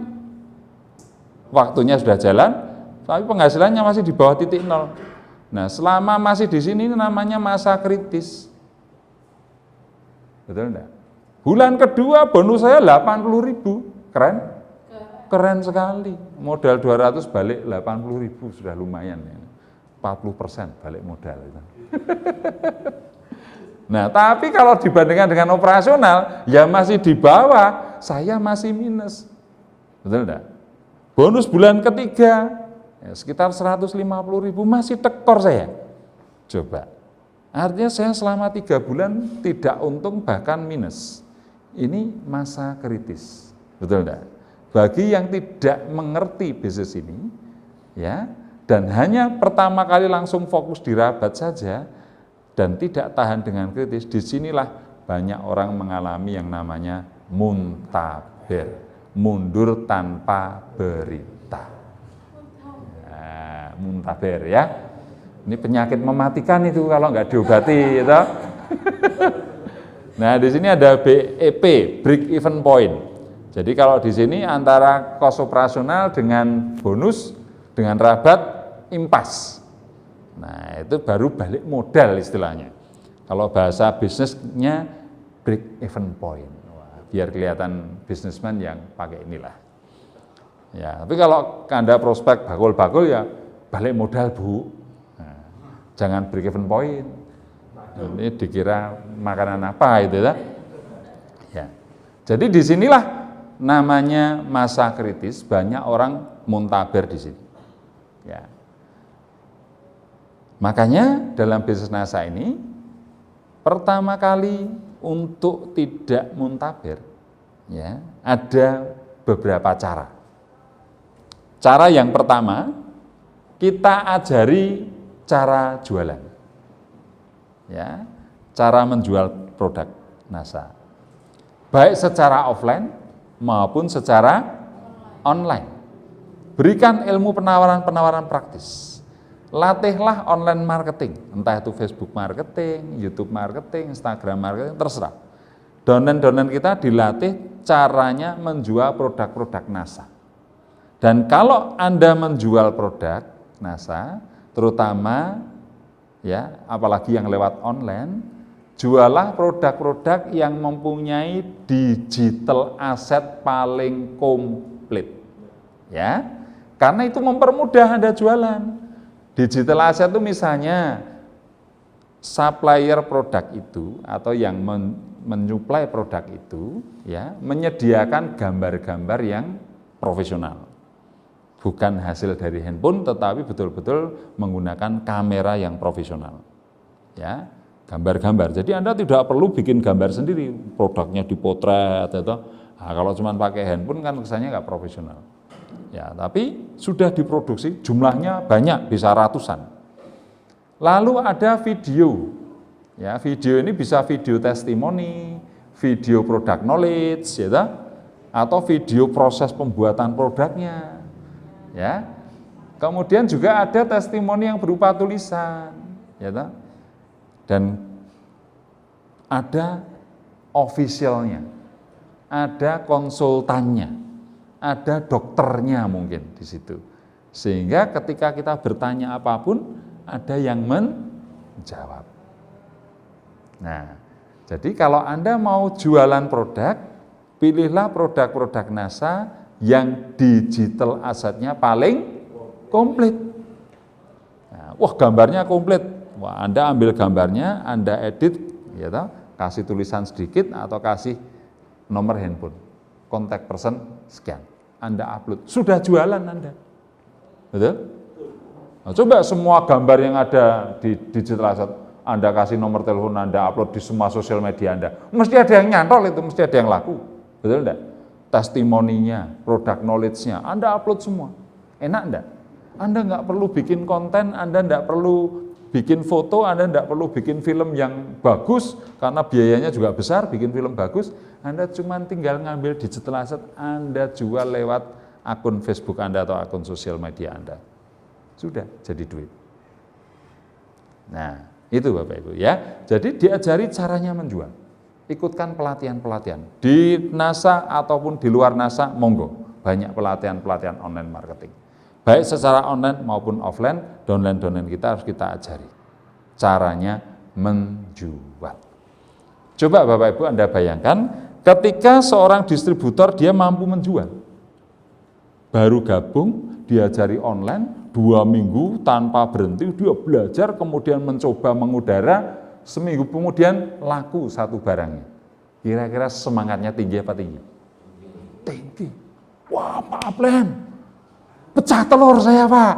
waktunya sudah jalan, tapi penghasilannya masih di bawah titik 0. Nah, selama masih di sini namanya masa kritis. Betul enggak? Bulan kedua bonus saya 80.000, keren? Keren sekali, modal 200 balik 80.000 sudah lumayan ya. 40% balik modal itu. Nah, tapi kalau dibandingkan dengan operasional, ya masih di bawah, saya masih minus. Betul enggak? Bonus bulan ketiga, ya sekitar 150.000, masih tekor saya. Coba, Artinya saya selama 3 bulan tidak untung bahkan minus. Ini masa kritis, betul enggak? Bagi yang tidak mengerti bisnis ini, ya, dan hanya pertama kali langsung fokus di rabat saja dan tidak tahan dengan kritis, disinilah banyak orang mengalami yang namanya muntaber, mundur tanpa berita. Nah, muntaber ya. Ini penyakit mematikan itu kalau nggak diobati, gitu. Nah, di sini ada BEP, break even point. Jadi kalau di sini antara kos operasional dengan bonus, dengan rabat, impas. Nah, itu baru balik modal istilahnya. Kalau bahasa bisnisnya break even point. Wah, biar kelihatan bisnismen yang pakai inilah. Ya, tapi kalau Anda prospek bakul-bakul ya balik modal, Bu. Jangan break even point. Ini dikira makanan apa itu ya. Jadi disinilah namanya masa kritis, banyak orang muntaber di sini. Ya. Makanya dalam bisnis NASA ini pertama kali untuk tidak muntaber, ya, ada beberapa cara. Cara yang pertama, kita ajari cara jualan, ya, cara menjual produk NASA, baik secara offline maupun secara online. Berikan ilmu penawaran praktis, latihlah online marketing, entah itu Facebook marketing, YouTube marketing, Instagram marketing, terserah. Donen-donen kita dilatih caranya menjual produk-produk NASA. Dan kalau Anda menjual produk NASA, terutama ya, apalagi yang lewat online, jualah produk-produk yang mempunyai digital asset paling komplit. Ya. Karena itu mempermudah Anda jualan. Digital asset itu misalnya supplier produk itu atau yang menyuplai produk itu, ya, menyediakan gambar-gambar yang profesional. Bukan hasil dari handphone, tetapi betul-betul menggunakan kamera yang profesional. Ya, gambar-gambar. Jadi Anda tidak perlu bikin gambar sendiri, produknya dipotret atau kalau cuma pakai handphone kan kesannya nggak profesional. Ya, tapi sudah diproduksi, jumlahnya banyak, bisa ratusan. Lalu ada video. Ya, video ini bisa video testimoni, video product knowledge, ya, atau video proses pembuatan produknya. Ya, kemudian juga ada testimoni yang berupa tulisan, ya, dan ada officialnya, ada konsultannya, ada dokternya mungkin di situ, sehingga ketika kita bertanya apapun ada yang menjawab. Nah, jadi kalau Anda mau jualan produk, pilihlah produk-produk NASA yang digital asetnya paling komplit. Nah, wah, gambarnya komplit. Wah, Anda ambil gambarnya, Anda edit, ya, kasih tulisan sedikit atau kasih nomor handphone, kontak person sekian, Anda upload, sudah jualan Anda. Betul? Nah, coba semua gambar yang ada di digital asset, Anda kasih nomor telepon, Anda upload di semua sosial media Anda, mesti ada yang nyantol itu, mesti ada yang laku. Betul enggak? Testimoninya, produk knowledge-nya, Anda upload semua. Enak enggak? Anda nggak perlu bikin konten, Anda nggak perlu bikin foto, Anda nggak perlu bikin film yang bagus, karena biayanya juga besar, bikin film bagus. Anda cuma tinggal ngambil digital asset, Anda jual lewat akun Facebook Anda atau akun sosial media Anda. Sudah jadi duit. Nah, itu Bapak Ibu ya. Jadi diajari caranya menjual. Ikutkan pelatihan-pelatihan di NASA ataupun di luar NASA, monggo. Banyak pelatihan-pelatihan online marketing. Baik secara online maupun offline, downline-downline kita harus kita ajari caranya menjual. Coba Bapak Ibu Anda bayangkan, ketika seorang distributor dia mampu menjual, baru gabung, diajari online, 2 minggu tanpa berhenti, dia belajar, kemudian mencoba mengudara, seminggu kemudian laku satu barangnya. Kira-kira semangatnya tinggi apa tinggi? Tinggi. Wah, Pak Aplen, pecah telur saya Pak.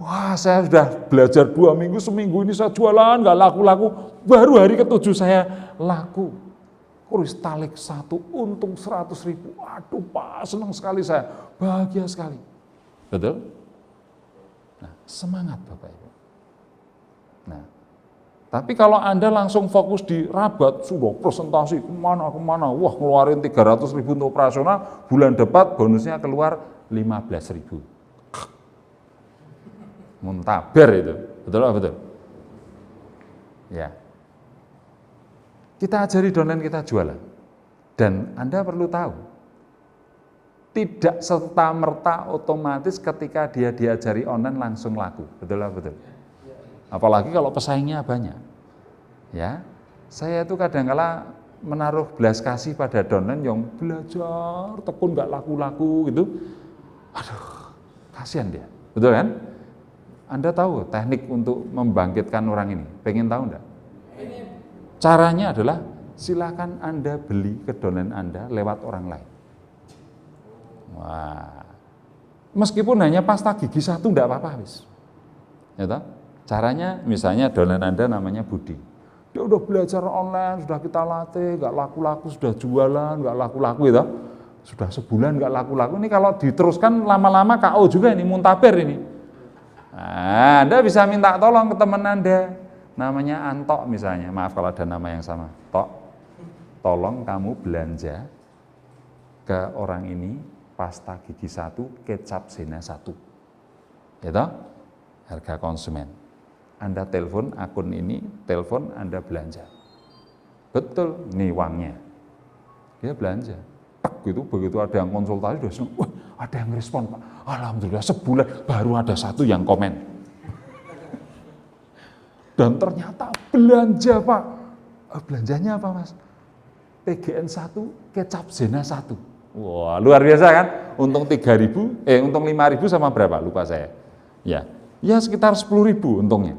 Wah, saya sudah belajar 2 minggu, seminggu ini saya jualan, nggak laku-laku. Baru hari ke-7 saya laku. Kristalik 1, untung 100.000. Waduh Pak, senang sekali saya, bahagia sekali. Betul? Nah, semangat Bapak Ibu. Nah, tapi kalau Anda langsung fokus di rabat, sudah presentasi kemana, wah ngeluarin 300.000 untuk operasional, bulan depan bonusnya keluar 15.000. Muntaber itu, betul apa betul? Ya. Kita ajari downline, kita jualan. Dan Anda perlu tahu, tidak serta-merta otomatis ketika dia diajari online langsung laku, betul apa betul? Apalagi kalau pesaingnya banyak. Ya, saya itu kadang-kala menaruh belas kasih pada downline yang belajar, tekun nggak laku-laku gitu. Aduh, kasihan dia, betul kan? Anda tahu teknik untuk membangkitkan orang ini? Pengen tahu enggak? Caranya adalah silakan Anda beli ke downline Anda lewat orang lain. Wah, meskipun hanya pasta gigi 1 enggak apa-apa wis. Ya toh? Caranya misalnya downline Anda namanya Budi. Dia udah belajar online, sudah kita latih, enggak laku-laku, sudah jualan, enggak laku-laku gitu. Sudah sebulan enggak laku-laku. Ini kalau diteruskan lama-lama KO juga ini, muntaber ini. Nah, Anda bisa minta tolong ke teman Anda, namanya Antok misalnya, maaf kalau ada nama yang sama, Tok, tolong kamu belanja ke orang ini pasta gigi 1, kecap Zena 1, gitu, harga konsumen. Anda telepon akun ini, telepon Anda belanja, betul, nih uangnya, dia belanja. Gitu, begitu ada yang konsultasi, udah seneng, wah ada yang respon Pak, alhamdulillah sebulan baru ada 1 yang komen. Dan ternyata belanja Pak, belanjanya apa Mas? PGN 1, kecap Zena 1. Wah luar biasa kan, untung 3.000, untung 5.000 sama berapa, lupa saya. Ya sekitar 10.000 untungnya.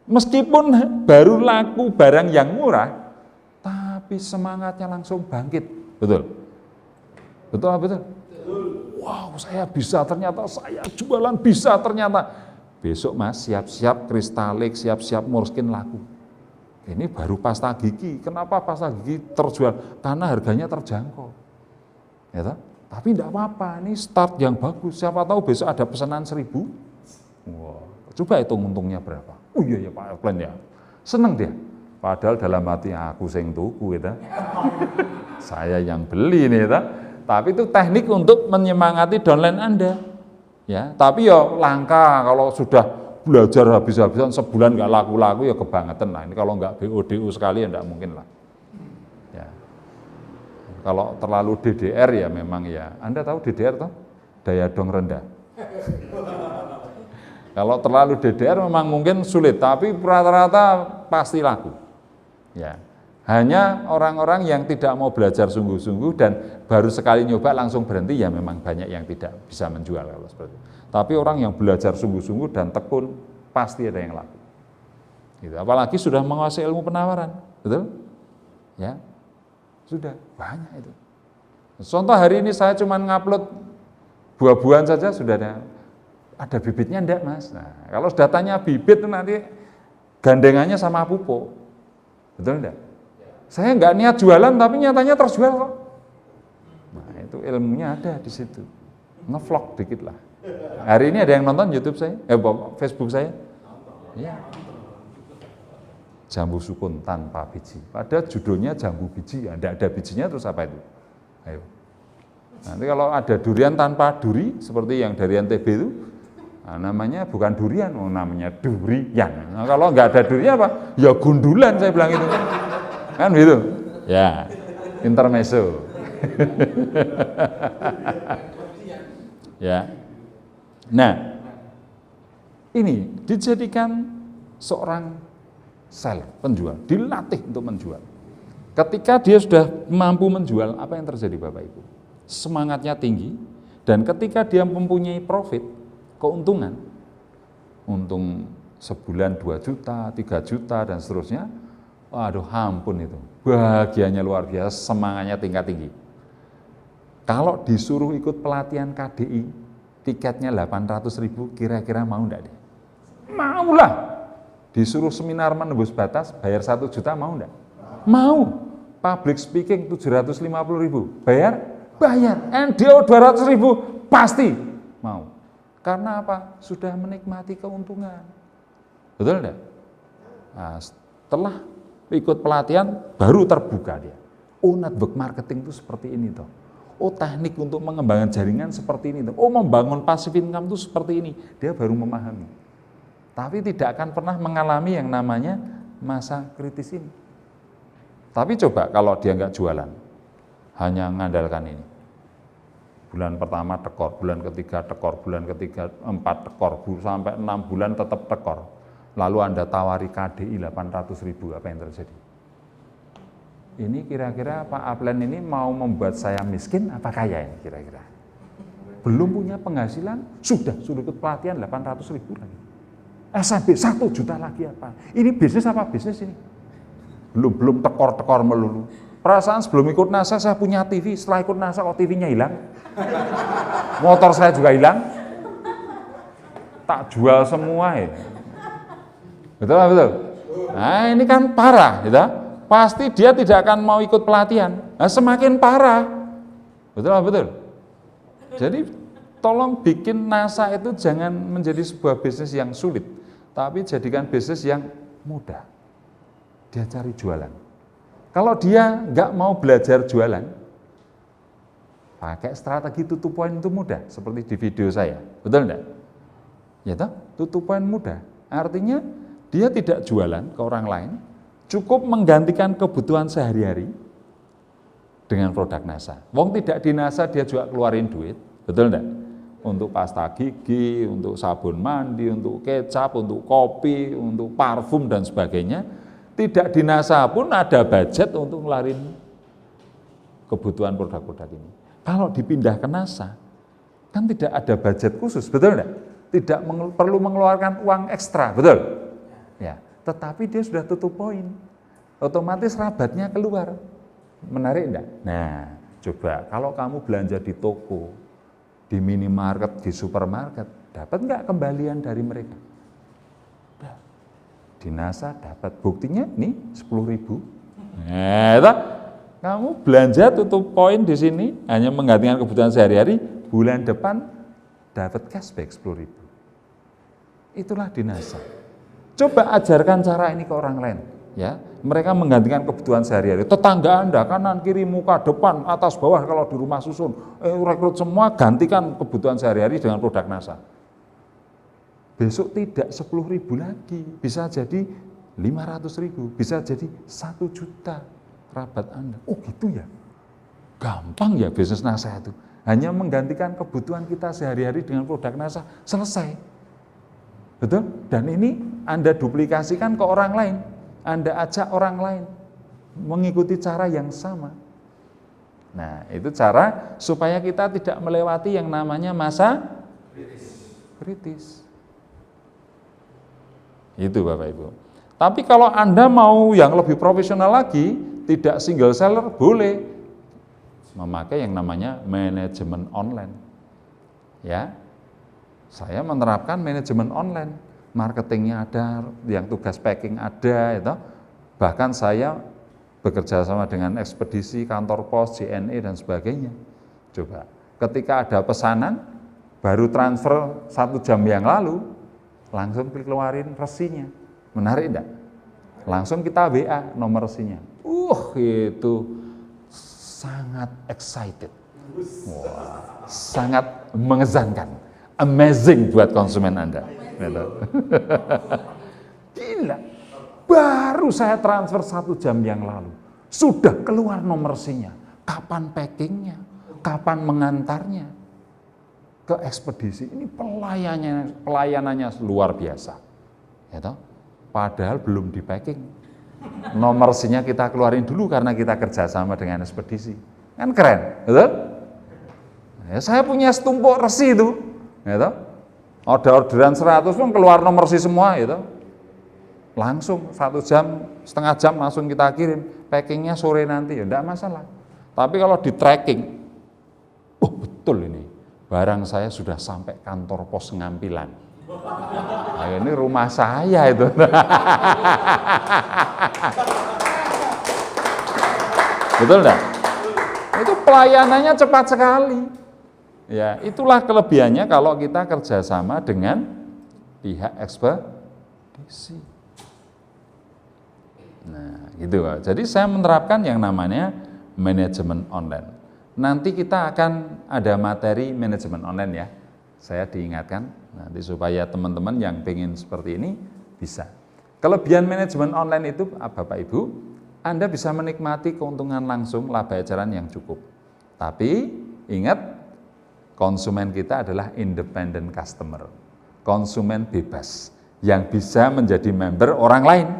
Meskipun baru laku barang yang murah, tapi semangatnya langsung bangkit, betul? Betul apa betul? Wow, saya bisa ternyata, saya jualan bisa ternyata. Besok Mas, siap-siap kristalik, siap-siap Morskin laku. Ini baru pasta gigi. Kenapa pasta gigi terjual? Karena harganya terjangkau. Ya, tapi enggak apa-apa, ini start yang bagus. Siapa tahu besok ada pesanan 1.000. Wow, coba hitung untungnya berapa. Oh iya ya Pak Eklen ya. Seneng dia. Padahal dalam hati aku sing tuku gitu. Saya yang beli nih gitu. Tapi itu teknik untuk menyemangati downline Anda. Ya, tapi ya langka kalau sudah belajar habis-habisan sebulan nggak laku-laku ya kebangetan lah. Ini kalau nggak BODU sekali ya nggak mungkin lah. Ya. Kalau terlalu DDR ya memang ya. Anda tahu DDR toh? Daya dong rendah. Kalau terlalu DDR memang mungkin sulit, tapi rata-rata pasti laku. Ya. Hanya orang-orang yang tidak mau belajar sungguh-sungguh dan baru sekali nyoba langsung berhenti, ya memang banyak yang tidak bisa menjual kalau seperti itu. Tapi orang yang belajar sungguh-sungguh dan tekun, pasti ada yang laku. Gitu. Apalagi sudah menguasai ilmu penawaran, betul? Ya, sudah banyak itu. Contoh hari ini saya cuma ngupload buah-buahan saja sudah ada bibitnya enggak Mas? Nah, kalau sudah tanya bibit nanti gandengannya sama pupuk, betul enggak? Saya nggak niat jualan, tapi nyatanya terjual kok. Nah itu ilmunya ada di situ. Ngevlog dikit lah. Hari ini ada yang nonton YouTube saya, Facebook saya? Iya. Jambu sukun tanpa biji. Padahal judulnya jambu biji, enggak ada bijinya terus apa itu? Ayo. Nanti kalau ada durian tanpa duri, seperti yang dari NTB itu, nah, namanya bukan durian, namanya durian. Nah, kalau nggak ada durian apa? Ya gundulan saya bilang itu. Kan gitu? Ya, intermezzo. Ya. Nah, ini dijadikan seorang seller, penjual, dilatih untuk menjual. Ketika dia sudah mampu menjual, apa yang terjadi Bapak Ibu? Semangatnya tinggi, dan ketika dia mempunyai profit, keuntungan, untung sebulan 2 juta, 3 juta, dan seterusnya, waduh ampun itu, bahagianya luar biasa, semangatnya tingkat tinggi. Kalau disuruh ikut pelatihan KDI, tiketnya 800.000, kira-kira mau enggak dia? Maulah. Disuruh seminar menembus batas, bayar 1 juta, mau enggak? Mau. Public speaking 750.000, bayar? Bayar. NDO 200.000, pasti mau. Karena apa? Sudah menikmati keuntungan. Betul enggak? Nah, setelah ikut pelatihan, baru terbuka dia. Oh, network marketing itu seperti ini toh. Oh, teknik untuk mengembangkan jaringan seperti ini toh. Oh, membangun passive income itu seperti ini. Dia baru memahami. Tapi tidak akan pernah mengalami yang namanya masa kritis ini. Tapi coba kalau dia nggak jualan, hanya mengandalkan ini. Bulan pertama tekor, bulan ketiga tekor, bulan ketiga 4 tekor, sampai 6 bulan tetap tekor. Lalu Anda tawari KDI 800.000, apa yang terjadi? Ini kira-kira Pak Aplen ini mau membuat saya miskin apa kaya ini kira-kira? Belum punya penghasilan, sudah ikut pelatihan 800.000 lagi. SMP 1 juta lagi apa? Ini bisnis apa bisnis ini? Belum tekor-tekor melulu. Perasaan sebelum ikut NASA saya punya TV, setelah ikut NASA kok TV-nya hilang. Motor saya juga hilang. Tak jual semua ya. Betul. Nah, ini kan parah, gitu. Pasti dia tidak akan mau ikut pelatihan. Nah, semakin parah. Betul. Jadi tolong bikin NASA itu jangan menjadi sebuah bisnis yang sulit, tapi jadikan bisnis yang mudah. Dia cari jualan. Kalau dia nggak mau belajar jualan, pakai strategi tutup poin itu mudah, seperti di video saya. Betul enggak? Ya toh, tutup poin mudah. Artinya dia tidak jualan ke orang lain, cukup menggantikan kebutuhan sehari-hari dengan produk NASA. Wong tidak di NASA dia juga keluarin duit, betul enggak? Untuk pasta gigi, untuk sabun mandi, untuk kecap, untuk kopi, untuk parfum dan sebagainya. Tidak di NASA pun ada budget untuk ngelarin kebutuhan produk-produk ini. Kalau dipindah ke NASA, kan tidak ada budget khusus, betul enggak? Tidak perlu mengeluarkan uang ekstra, betul? Ya, tetapi dia sudah tutup poin. Otomatis rabatnya keluar. Menarik enggak? Nah, coba kalau kamu belanja di toko, di minimarket, di supermarket, dapat enggak kembalian dari mereka? Di NASA dapat, buktinya ini 10.000. Nah, kamu belanja tutup poin di sini hanya menggantikan kebutuhan sehari-hari, bulan depan dapat cashback 10.000. Itulah di NASA. Coba ajarkan cara ini ke orang lain, ya. Mereka menggantikan kebutuhan sehari-hari. Tetangga Anda kanan, kiri, muka, depan, atas, bawah kalau di rumah susun, rekrut semua gantikan kebutuhan sehari-hari dengan produk NASA. Besok tidak 10.000 lagi, bisa jadi 500.000, bisa jadi 1 juta rabat Anda. Oh gitu ya, gampang ya bisnis NASA itu. Hanya menggantikan kebutuhan kita sehari-hari dengan produk NASA, selesai. Betul? Dan ini Anda duplikasikan ke orang lain, Anda ajak orang lain mengikuti cara yang sama. Nah, itu cara supaya kita tidak melewati yang namanya masa kritis. Itu Bapak Ibu. Tapi kalau Anda mau yang lebih profesional lagi, tidak single seller, boleh memakai yang namanya manajemen online. Ya, saya menerapkan manajemen online. Marketingnya ada, yang tugas packing ada, itu. Bahkan saya bekerja sama dengan ekspedisi, kantor pos, JNE dan sebagainya. Coba, ketika ada pesanan, baru transfer 1 jam yang lalu, langsung keluarin resinya. Menarik enggak? Langsung kita WA nomor resinya. Itu sangat excited. Wah, sangat mengesankan. Amazing buat konsumen Anda. Gila. Baru saya transfer 1 jam yang lalu. Sudah keluar nomor resinya. Kapan packingnya? Kapan mengantarnya? Ke ekspedisi ini pelayanannya luar biasa, ya toh? Padahal belum di packing. Nomor resinya kita keluarin dulu karena kita kerjasama dengan ekspedisi, kan keren, betul? Ya, saya punya setumpuk resi itu, ya toh? Orderan 100 pun keluar nomor resi semua, ya toh? Langsung 1 jam, setengah jam langsung kita kirim, packingnya sore nanti, ya enggak masalah. Tapi kalau di tracking, betul ini. barang saya sudah sampai kantor pos Ngampilan. Nah, ini rumah saya itu. Betul enggak? Itu pelayanannya cepat sekali. Ya, itulah kelebihannya kalau kita kerjasama dengan pihak ekspedisi. Nah, gitu. Jadi saya menerapkan yang namanya manajemen online. Nanti kita akan ada materi manajemen online ya. Saya diingatkan nanti supaya teman-teman yang pengen seperti ini bisa. Kelebihan manajemen online itu Bapak Ibu, Anda bisa menikmati keuntungan langsung laba eceran yang cukup. Tapi ingat, konsumen kita adalah independent customer, konsumen bebas yang bisa menjadi member orang lain.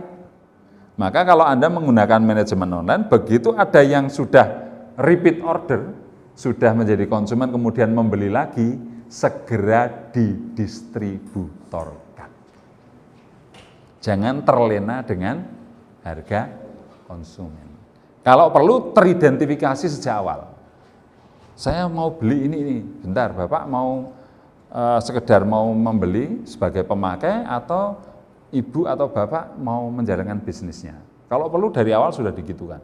Maka kalau Anda menggunakan manajemen online, begitu ada yang sudah repeat order, sudah menjadi konsumen kemudian membeli lagi, segera didistributorkan. Jangan terlena dengan harga konsumen. Kalau perlu teridentifikasi sejak awal. Saya mau beli ini, bentar Bapak mau sekedar mau membeli sebagai pemakai atau Ibu atau Bapak mau menjalankan bisnisnya. Kalau perlu dari awal sudah digitukan.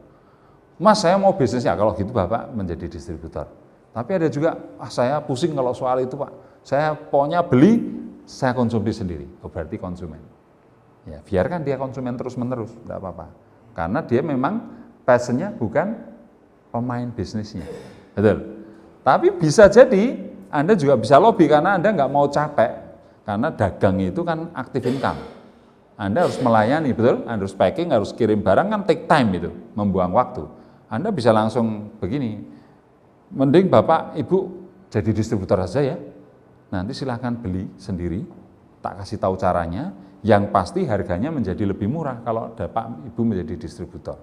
Mas saya mau bisnisnya, kalau gitu Bapak menjadi distributor. Tapi ada juga, saya pusing kalau soal itu Pak. Saya pokoknya beli, saya konsumsi sendiri. Oh, berarti konsumen. Ya, biarkan dia konsumen terus-menerus, tidak apa-apa. Karena dia memang passionnya bukan pemain bisnisnya. Betul. Tapi bisa jadi Anda juga bisa lobby karena Anda nggak mau capek. Karena dagang itu kan aktif income. Anda harus melayani, betul? Anda harus packing, harus kirim barang kan take time itu, membuang waktu. Anda bisa langsung begini, mending Bapak Ibu jadi distributor saja ya. Nanti silahkan beli sendiri, tak kasih tahu caranya, yang pasti harganya menjadi lebih murah kalau Bapak Ibu menjadi distributor.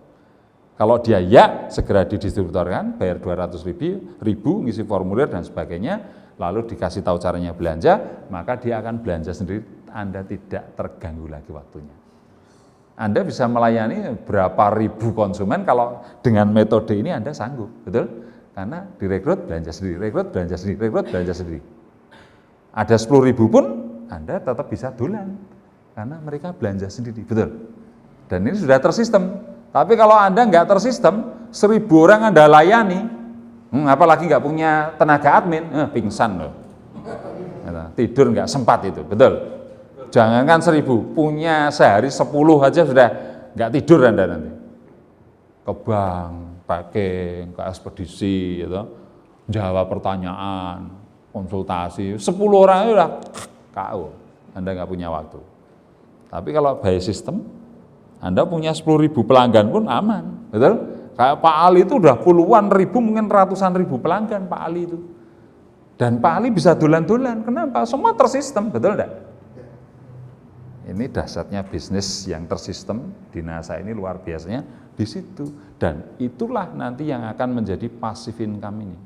Kalau dia ya, segera didistributorkan, bayar 200.000, ngisi formulir dan sebagainya, lalu dikasih tahu caranya belanja, maka dia akan belanja sendiri, Anda tidak terganggu lagi waktunya. Anda bisa melayani berapa ribu konsumen kalau dengan metode ini Anda sanggup, betul? Karena direkrut belanja sendiri, rekrut belanja sendiri, rekrut belanja sendiri. Ada 10.000 pun Anda tetap bisa dolan, karena mereka belanja sendiri, betul? Dan ini sudah tersistem. Tapi kalau Anda nggak tersistem, 1.000 orang Anda layani, apalagi nggak punya tenaga admin, pingsan loh. Tidur nggak sempat itu, betul? Jangankan 1.000, punya sehari 10 aja sudah nggak tidur Anda nanti. Ke bank, packing, ke ekspedisi, gitu, jawab pertanyaan, konsultasi, 10 orang itu udah KO, Anda nggak punya waktu. Tapi kalau by system, Anda punya 10.000 pelanggan pun aman, betul? Kayak Pak Ali itu udah puluhan ribu, mungkin ratusan ribu pelanggan Pak Ali itu. Dan Pak Ali bisa dolan-dolan, kenapa? Semua tersistem, betul enggak? Ini dahsyatnya bisnis yang tersistem di NASA ini luar biasanya di situ. Dan itulah nanti yang akan menjadi passive income ini.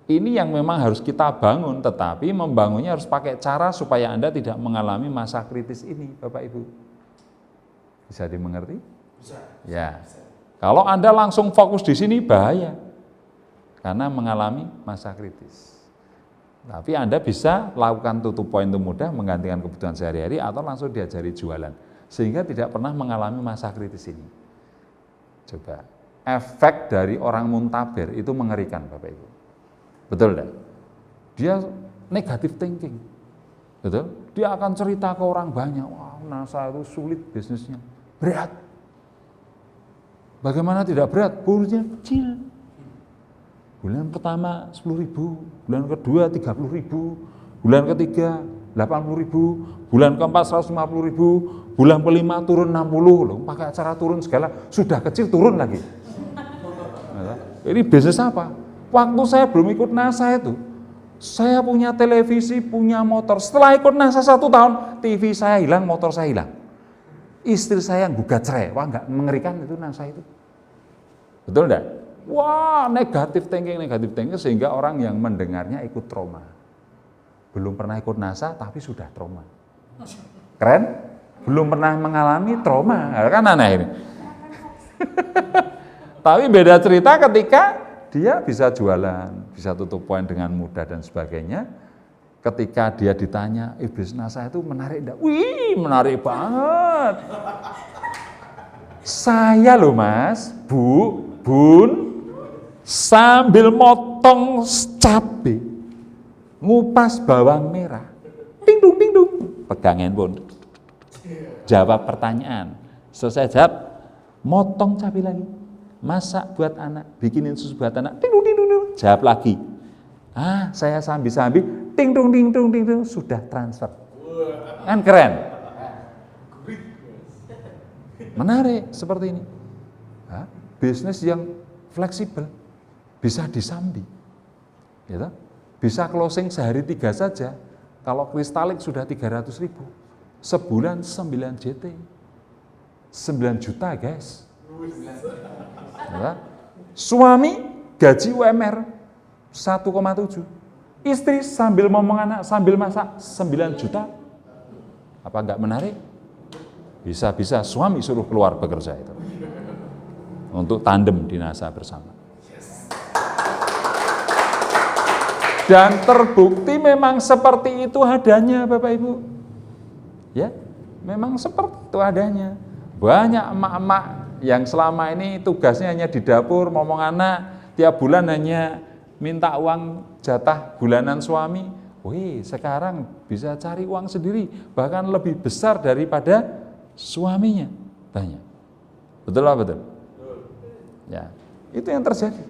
Ini yang memang harus kita bangun, tetapi membangunnya harus pakai cara supaya Anda tidak mengalami masa kritis ini, Bapak Ibu. Bisa dimengerti? Bisa. Ya. Kalau Anda langsung fokus di sini bahaya. Karena mengalami masa kritis. Tapi Anda bisa lakukan tutup poin itu mudah, menggantikan kebutuhan sehari-hari atau langsung diajari jualan. Sehingga tidak pernah mengalami masa kritis ini. Coba. Efek dari orang muntaber itu mengerikan Bapak Ibu. Betul enggak? Dia negative thinking. Betul? Dia akan cerita ke orang banyak, wah NASA itu sulit bisnisnya. Berat. Bagaimana tidak berat? Buruhnya kecil. Bulan pertama 10.000, bulan kedua 30.000, bulan ketiga 80.000, bulan keempat 150.000, bulan kelima turun 60 loh. Pakai acara turun segala, sudah kecil turun lagi. Ini bisnis apa? Waktu saya belum ikut NASA itu, saya punya televisi, punya motor. Setelah ikut NASA 1 tahun, TV saya hilang, motor saya hilang. Istri saya gugat cerai. Wah, enggak mengerikan itu NASA itu. Betul enggak? Wah, negatif thinking sehingga orang yang mendengarnya ikut trauma. Belum pernah ikut NASA tapi sudah trauma. Keren? Belum pernah mengalami trauma. Kan aneh ini. Tapi beda cerita ketika dia bisa jualan, bisa tutup poin dengan mudah dan sebagainya. Ketika dia ditanya, bisnis NASA itu menarik enggak? Wih, menarik banget. Saya loh Mas, Bu, Bun, sambil motong cabai, ngupas bawang merah, ting dung, pegang handphone, jawab pertanyaan, selesai jawab, motong cabai lagi, masak buat anak, bikinin susu buat anak, ting dung, jawab lagi, saya sambil, ting dung, sudah transfer, kan keren, menarik seperti ini, bisnis yang fleksibel, bisa disambi, gitu. Bisa closing sehari 3 saja, kalau kristalik sudah 300.000, sebulan 9 JT, 9 juta guys. Ya. Suami gaji UMR 1,7, istri sambil ngomong anak, sambil masak 9 juta, apa enggak menarik? Bisa suami suruh keluar bekerja itu, untuk tandem di NASA bersama. Dan terbukti memang seperti itu adanya Bapak Ibu. Ya, memang seperti itu adanya. Banyak emak-emak yang selama ini tugasnya hanya di dapur, ngomong anak, tiap bulan hanya minta uang jatah bulanan suami. Wih, sekarang bisa cari uang sendiri, bahkan lebih besar daripada suaminya. Banyak. Betul apa betul? Ya, itu yang terjadi.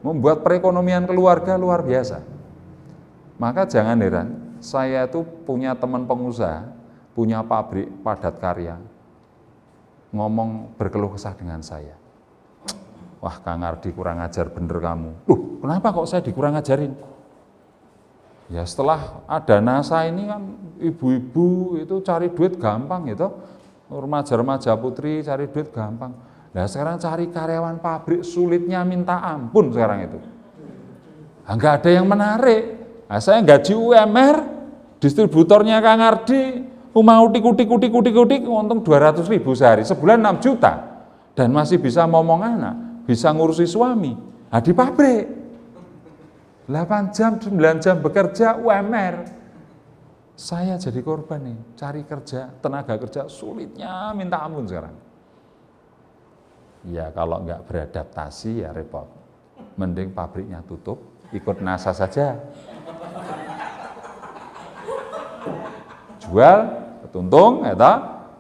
Membuat perekonomian keluarga luar biasa. Maka jangan heran, saya itu punya teman pengusaha, punya pabrik padat karya, ngomong berkeluh kesah dengan saya. Wah, Kang Ardi kurang ajar bener kamu. Kenapa kok saya dikurang ajarin? Ya setelah ada NASA ini kan ibu-ibu itu cari duit gampang gitu, remaja-remaja putri cari duit gampang. Nah sekarang cari karyawan pabrik sulitnya minta ampun sekarang itu. Enggak ada yang menarik. Nah, saya gaji UMR, distributornya Kang Ardi, mau utik, untung 200.000 sehari, sebulan 6 juta. Dan masih bisa ngomong anak, bisa ngurusi suami. Nah, di pabrik, 8 jam, 9 jam bekerja UMR. Saya jadi korban nih, cari kerja, tenaga kerja sulitnya minta ampun sekarang. Ya kalau enggak beradaptasi ya repot. Mending pabriknya tutup, ikut NASA saja. Jual, ketuntung,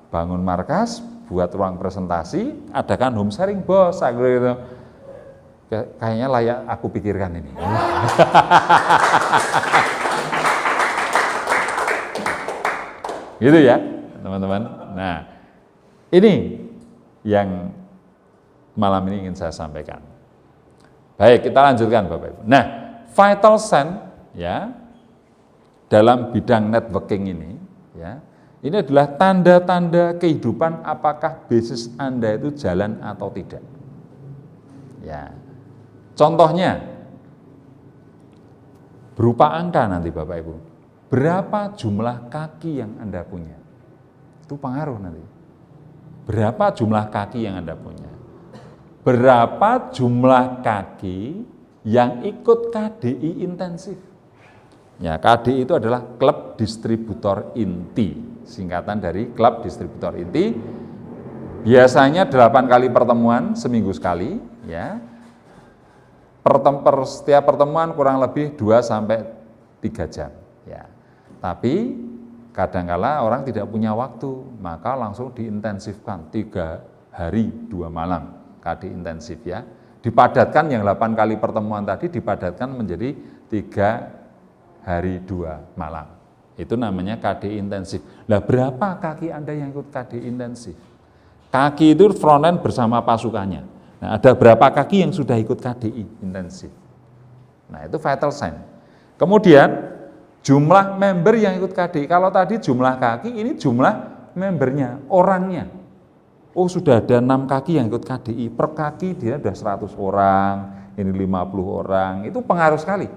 bangun markas, buat ruang presentasi, adakan home sharing bos, gitu. Kayaknya layak aku pikirkan ini. Gitu ya, teman-teman. Nah, ini yang malam ini ingin saya sampaikan. Baik, kita lanjutkan Bapak Ibu. Nah, vital sign ya dalam bidang networking ini ya, ini adalah tanda-tanda kehidupan apakah bisnis Anda itu jalan atau tidak. Ya. Contohnya berupa angka nanti Bapak Ibu. Berapa jumlah kaki yang Anda punya? Itu pengaruh nanti. Berapa jumlah kaki yang Anda punya? Berapa jumlah kaki yang ikut KDI intensif? Ya, KDI itu adalah Klub Distributor Inti, singkatan dari Klub Distributor Inti. Biasanya 8 kali pertemuan seminggu sekali, ya. Setiap pertemuan kurang lebih 2-3 jam, ya. Tapi kadangkala orang tidak punya waktu, maka langsung diintensifkan 3 hari 2 malam KDI intensif ya. Dipadatkan yang 8 kali pertemuan tadi dipadatkan menjadi 3 hari 2 malam. Itu namanya KDI intensif. Lah berapa kaki Anda yang ikut KDI intensif? Kaki itu front end bersama pasukannya. Nah, ada berapa kaki yang sudah ikut KDI intensif? Nah, itu vital sign. Kemudian jumlah member yang ikut KDI. Kalau tadi jumlah kaki, ini jumlah membernya, orangnya. Oh, sudah ada 6 kaki yang ikut KDI. Per kaki dia sudah 100 orang, ini 50 orang. Itu pengaruh sekali.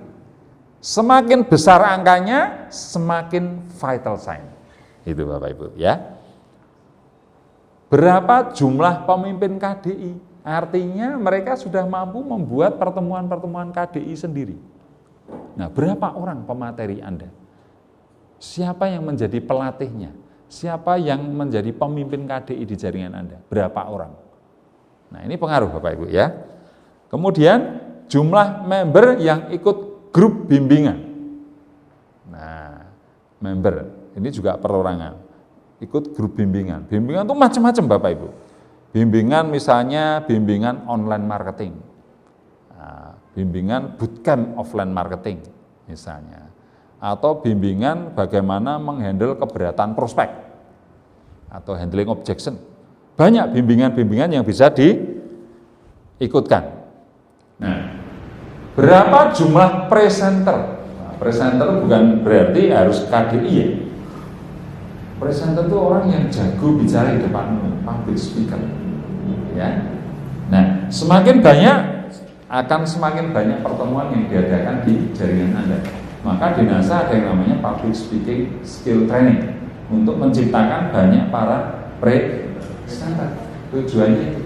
Semakin besar angkanya, semakin vital sign. Itu Bapak Ibu ya. Berapa jumlah pemimpin KDI? Artinya mereka sudah mampu membuat pertemuan-pertemuan KDI sendiri. Nah, berapa orang pemateri Anda? Siapa yang menjadi pelatihnya? Siapa yang menjadi pemimpin KDI di jaringan Anda? Berapa orang? Nah, ini pengaruh Bapak Ibu ya. Kemudian jumlah member yang ikut grup bimbingan. Nah, member ini juga perorangan. Ikut grup bimbingan. Bimbingan itu macam-macam Bapak Ibu. Bimbingan misalnya bimbingan online marketing. Nah, bimbingan bootcamp offline marketing misalnya. Atau bimbingan bagaimana menghandle keberatan prospek atau handling objection. Banyak bimbingan-bimbingan yang bisa diikutkan. Nah, berapa jumlah presenter? Nah, presenter bukan berarti harus KDI ya. Presenter itu orang yang jago bicara di depan umum, public speaker. Ya. Nah, semakin banyak akan semakin banyak pertemuan yang diadakan di jaringan Anda. Maka di NASA ada yang namanya public speaking skill training untuk menciptakan banyak para presenter. Tujuannya itu,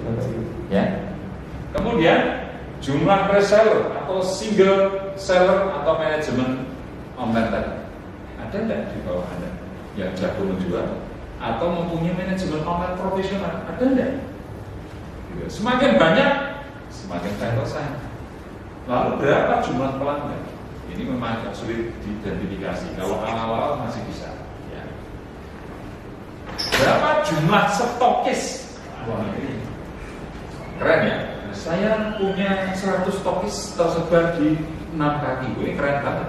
ya. Kemudian jumlah reseller atau single seller atau manajemen online tadi ada enggak di bawah Anda yang jago menjual atau mempunyai manajemen online profesional? Ada enggak? Semakin banyak, semakin vital sign. Lalu berapa jumlah pelanggan? Ini memang agak sulit diidentifikasi. Kalau awal-awal masih bisa. Ya. Berapa jumlah stokis? Wah, ini keren ya. Saya punya 100 stokis tersebar di 6 kaki. Ini keren banget.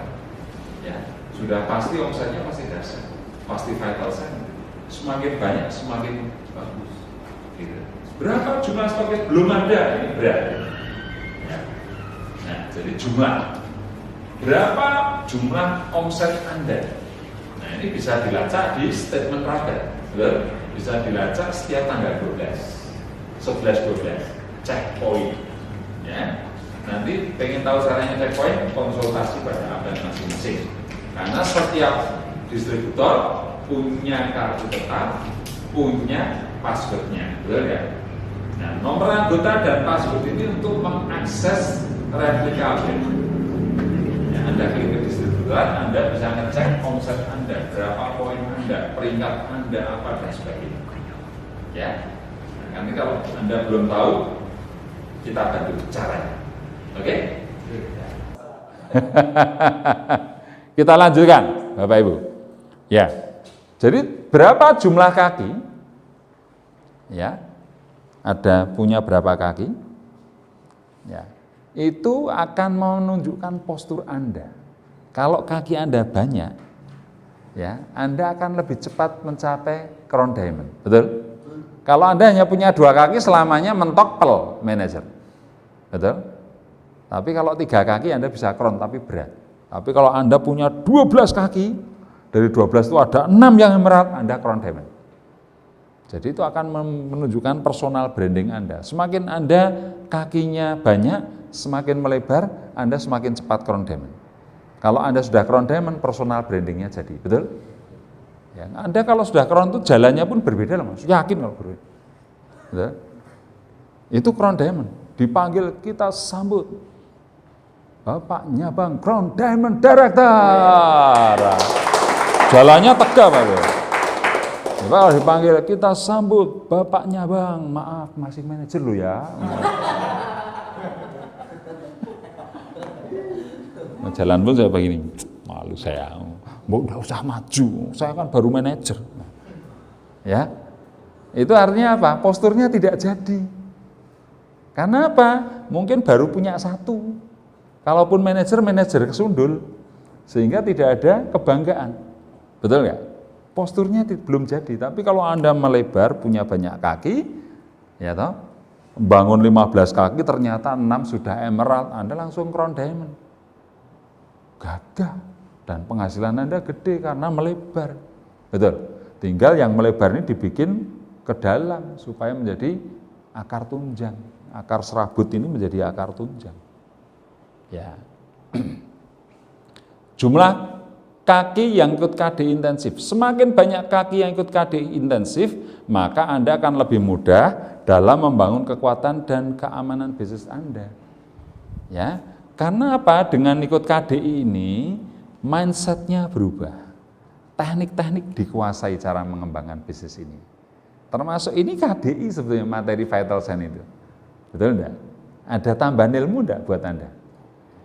Ya, sudah pasti omsetnya pasti dasar, pasti vital sign. Semakin banyak, semakin bagus. Gitu. Berapa jumlah stokis? Belum ada. Ini berat. Ya. Nah, jadi jumlah. Berapa jumlah omset Anda? Nah, ini bisa dilacak di statement raga. Bisa dilacak setiap tanggal 12, 11, 12. Checkpoint. Ya. Nanti pengen tahu caranya checkpoint, konsultasi pada abang masing-masing. Karena setiap distributor punya kartu tetap, punya passwordnya, betul ya? Nah, nomor anggota dan password ini untuk mengakses replikasi. Ya, Anda klik ke distributor, Anda bisa ngecek omset Anda, berapa poin Anda, peringkat Anda apa dan sebagainya. Ya, nah, nanti kalau Anda belum tahu, kita bantu caranya. Oke? Kita lanjutkan, Bapak Ibu. Ya, jadi berapa jumlah kaki? Ya. Ada punya berapa kaki, ya, itu akan menunjukkan postur Anda. Kalau kaki Anda banyak, ya, Anda akan lebih cepat mencapai crown diamond, betul? Kalau Anda hanya punya 2 kaki, selamanya mentok pel manajer, betul? Tapi kalau 3 kaki Anda bisa crown, tapi berat. Tapi kalau Anda punya 12 kaki, dari 12 itu ada 6 yang emerald, Anda crown diamond. Jadi itu akan menunjukkan personal branding Anda. Semakin Anda kakinya banyak, semakin melebar, Anda semakin cepat crown diamond. Kalau Anda sudah crown diamond, personal brandingnya jadi, betul? Ya, Anda kalau sudah crown itu jalannya pun berbeda loh, Mas. Yakin kalau berbeda. Betul? Itu crown diamond. Dipanggil, kita sambut Bapaknya Bang Crown Diamond Director. Jalannya tegak Pak. Kalau dipanggil, kita sambut Bapaknya Bang, maaf masih manajer lu ya. Jalan pun saya begini, malu saya, udah usah maju, saya kan baru manajer. Ya, itu artinya apa? Posturnya tidak jadi. Karena apa? Mungkin baru punya 1. Kalaupun manajer kesundul, sehingga tidak ada kebanggaan. Betul nggak? Posturnya belum jadi. Tapi kalau Anda melebar, punya banyak kaki, ya toh, bangun 15 kaki, ternyata 6 sudah emerald, Anda langsung crown diamond. Gagah. Dan penghasilan Anda gede karena melebar. Betul. Tinggal yang melebar ini dibikin ke dalam supaya menjadi akar tunjang. Akar serabut ini menjadi akar tunjang. Ya. Jumlah kaki yang ikut KDI intensif. Semakin banyak kaki yang ikut KDI intensif, maka Anda akan lebih mudah dalam membangun kekuatan dan keamanan bisnis Anda. Ya, karena apa? Dengan ikut KDI ini, mindsetnya berubah. Teknik-teknik dikuasai cara mengembangkan bisnis ini. Termasuk ini KDI sebetulnya, materi vital sign itu. Betul enggak? Ada tambahan ilmu enggak buat Anda?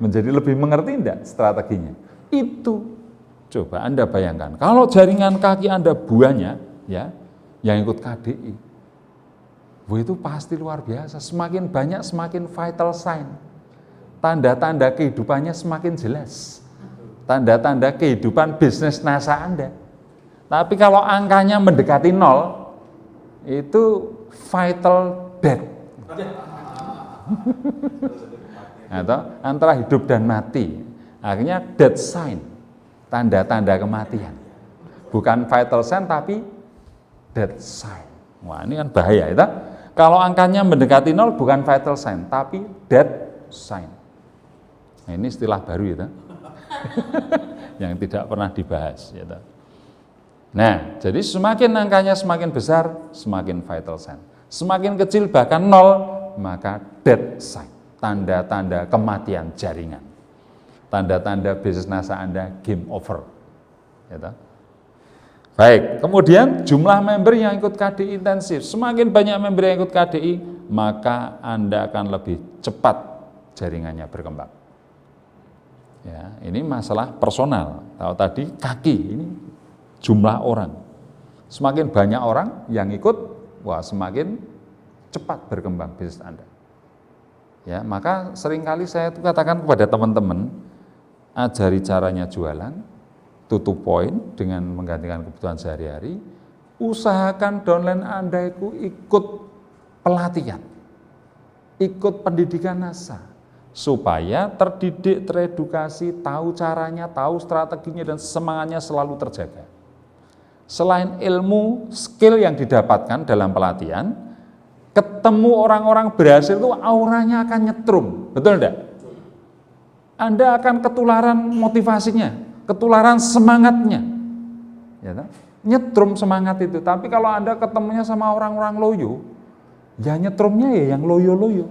Menjadi lebih mengerti enggak strateginya? Itu. Coba Anda bayangkan, kalau jaringan kaki Anda banyak, ya, yang ikut KDI, itu pasti luar biasa. Semakin banyak, semakin vital sign. Tanda-tanda kehidupannya semakin jelas. Tanda-tanda kehidupan bisnis NASA Anda. Tapi kalau angkanya mendekati 0, itu vital dead. Atau antara hidup dan mati. Akhirnya dead sign. Tanda-tanda kematian. Bukan vital sign tapi dead sign. Wah, ini kan bahaya itu. Kalau angkanya mendekati 0 bukan vital sign tapi dead sign. Nah, ini istilah baru itu. Yang tidak pernah dibahas gitu. Nah, jadi semakin angkanya semakin besar, semakin vital sign. Semakin kecil bahkan 0, maka dead sign. Tanda-tanda kematian jaringan. Tanda-tanda bisnis NASA Anda game over. Gitu. Baik, kemudian jumlah member yang ikut KDI intensif. Semakin banyak member yang ikut KDI, maka Anda akan lebih cepat jaringannya berkembang. Ya, ini masalah personal. Tahu tadi kaki, ini jumlah orang. Semakin banyak orang yang ikut, wah semakin cepat berkembang bisnis Anda. Ya, maka seringkali saya itu katakan kepada teman-teman, ajari caranya jualan, tutup poin dengan menggantikan kebutuhan sehari-hari, usahakan downline Anda itu ikut pelatihan, ikut pendidikan NASA, supaya terdidik, teredukasi, tahu caranya, tahu strateginya, dan semangatnya selalu terjaga. Selain ilmu, skill yang didapatkan dalam pelatihan, ketemu orang-orang berhasil itu auranya akan nyetrum, betul enggak? Anda akan ketularan motivasinya, ketularan semangatnya, ya, nyetrum semangat itu. Tapi kalau Anda ketemunya sama orang-orang loyo, ya nyetrumnya ya yang loyo-loyo,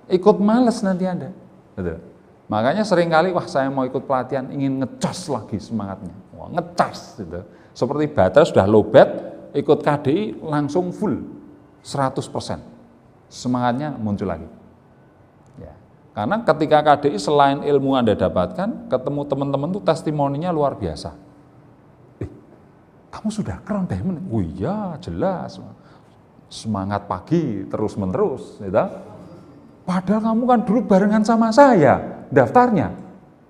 ikut males nanti Anda. Betul. Makanya seringkali, wah saya mau ikut pelatihan, ingin ngecas lagi semangatnya, wah ngecas gitu. Seperti baterai sudah lowbat, ikut KDI langsung full 100%, semangatnya muncul lagi. Karena ketika KDI selain ilmu Anda dapatkan, ketemu teman-teman tuh testimoninya luar biasa. Kamu sudah Crown Diamond? Oh iya, jelas. Semangat pagi terus-menerus, gitu. Padahal kamu kan dulu barengan sama saya daftarnya.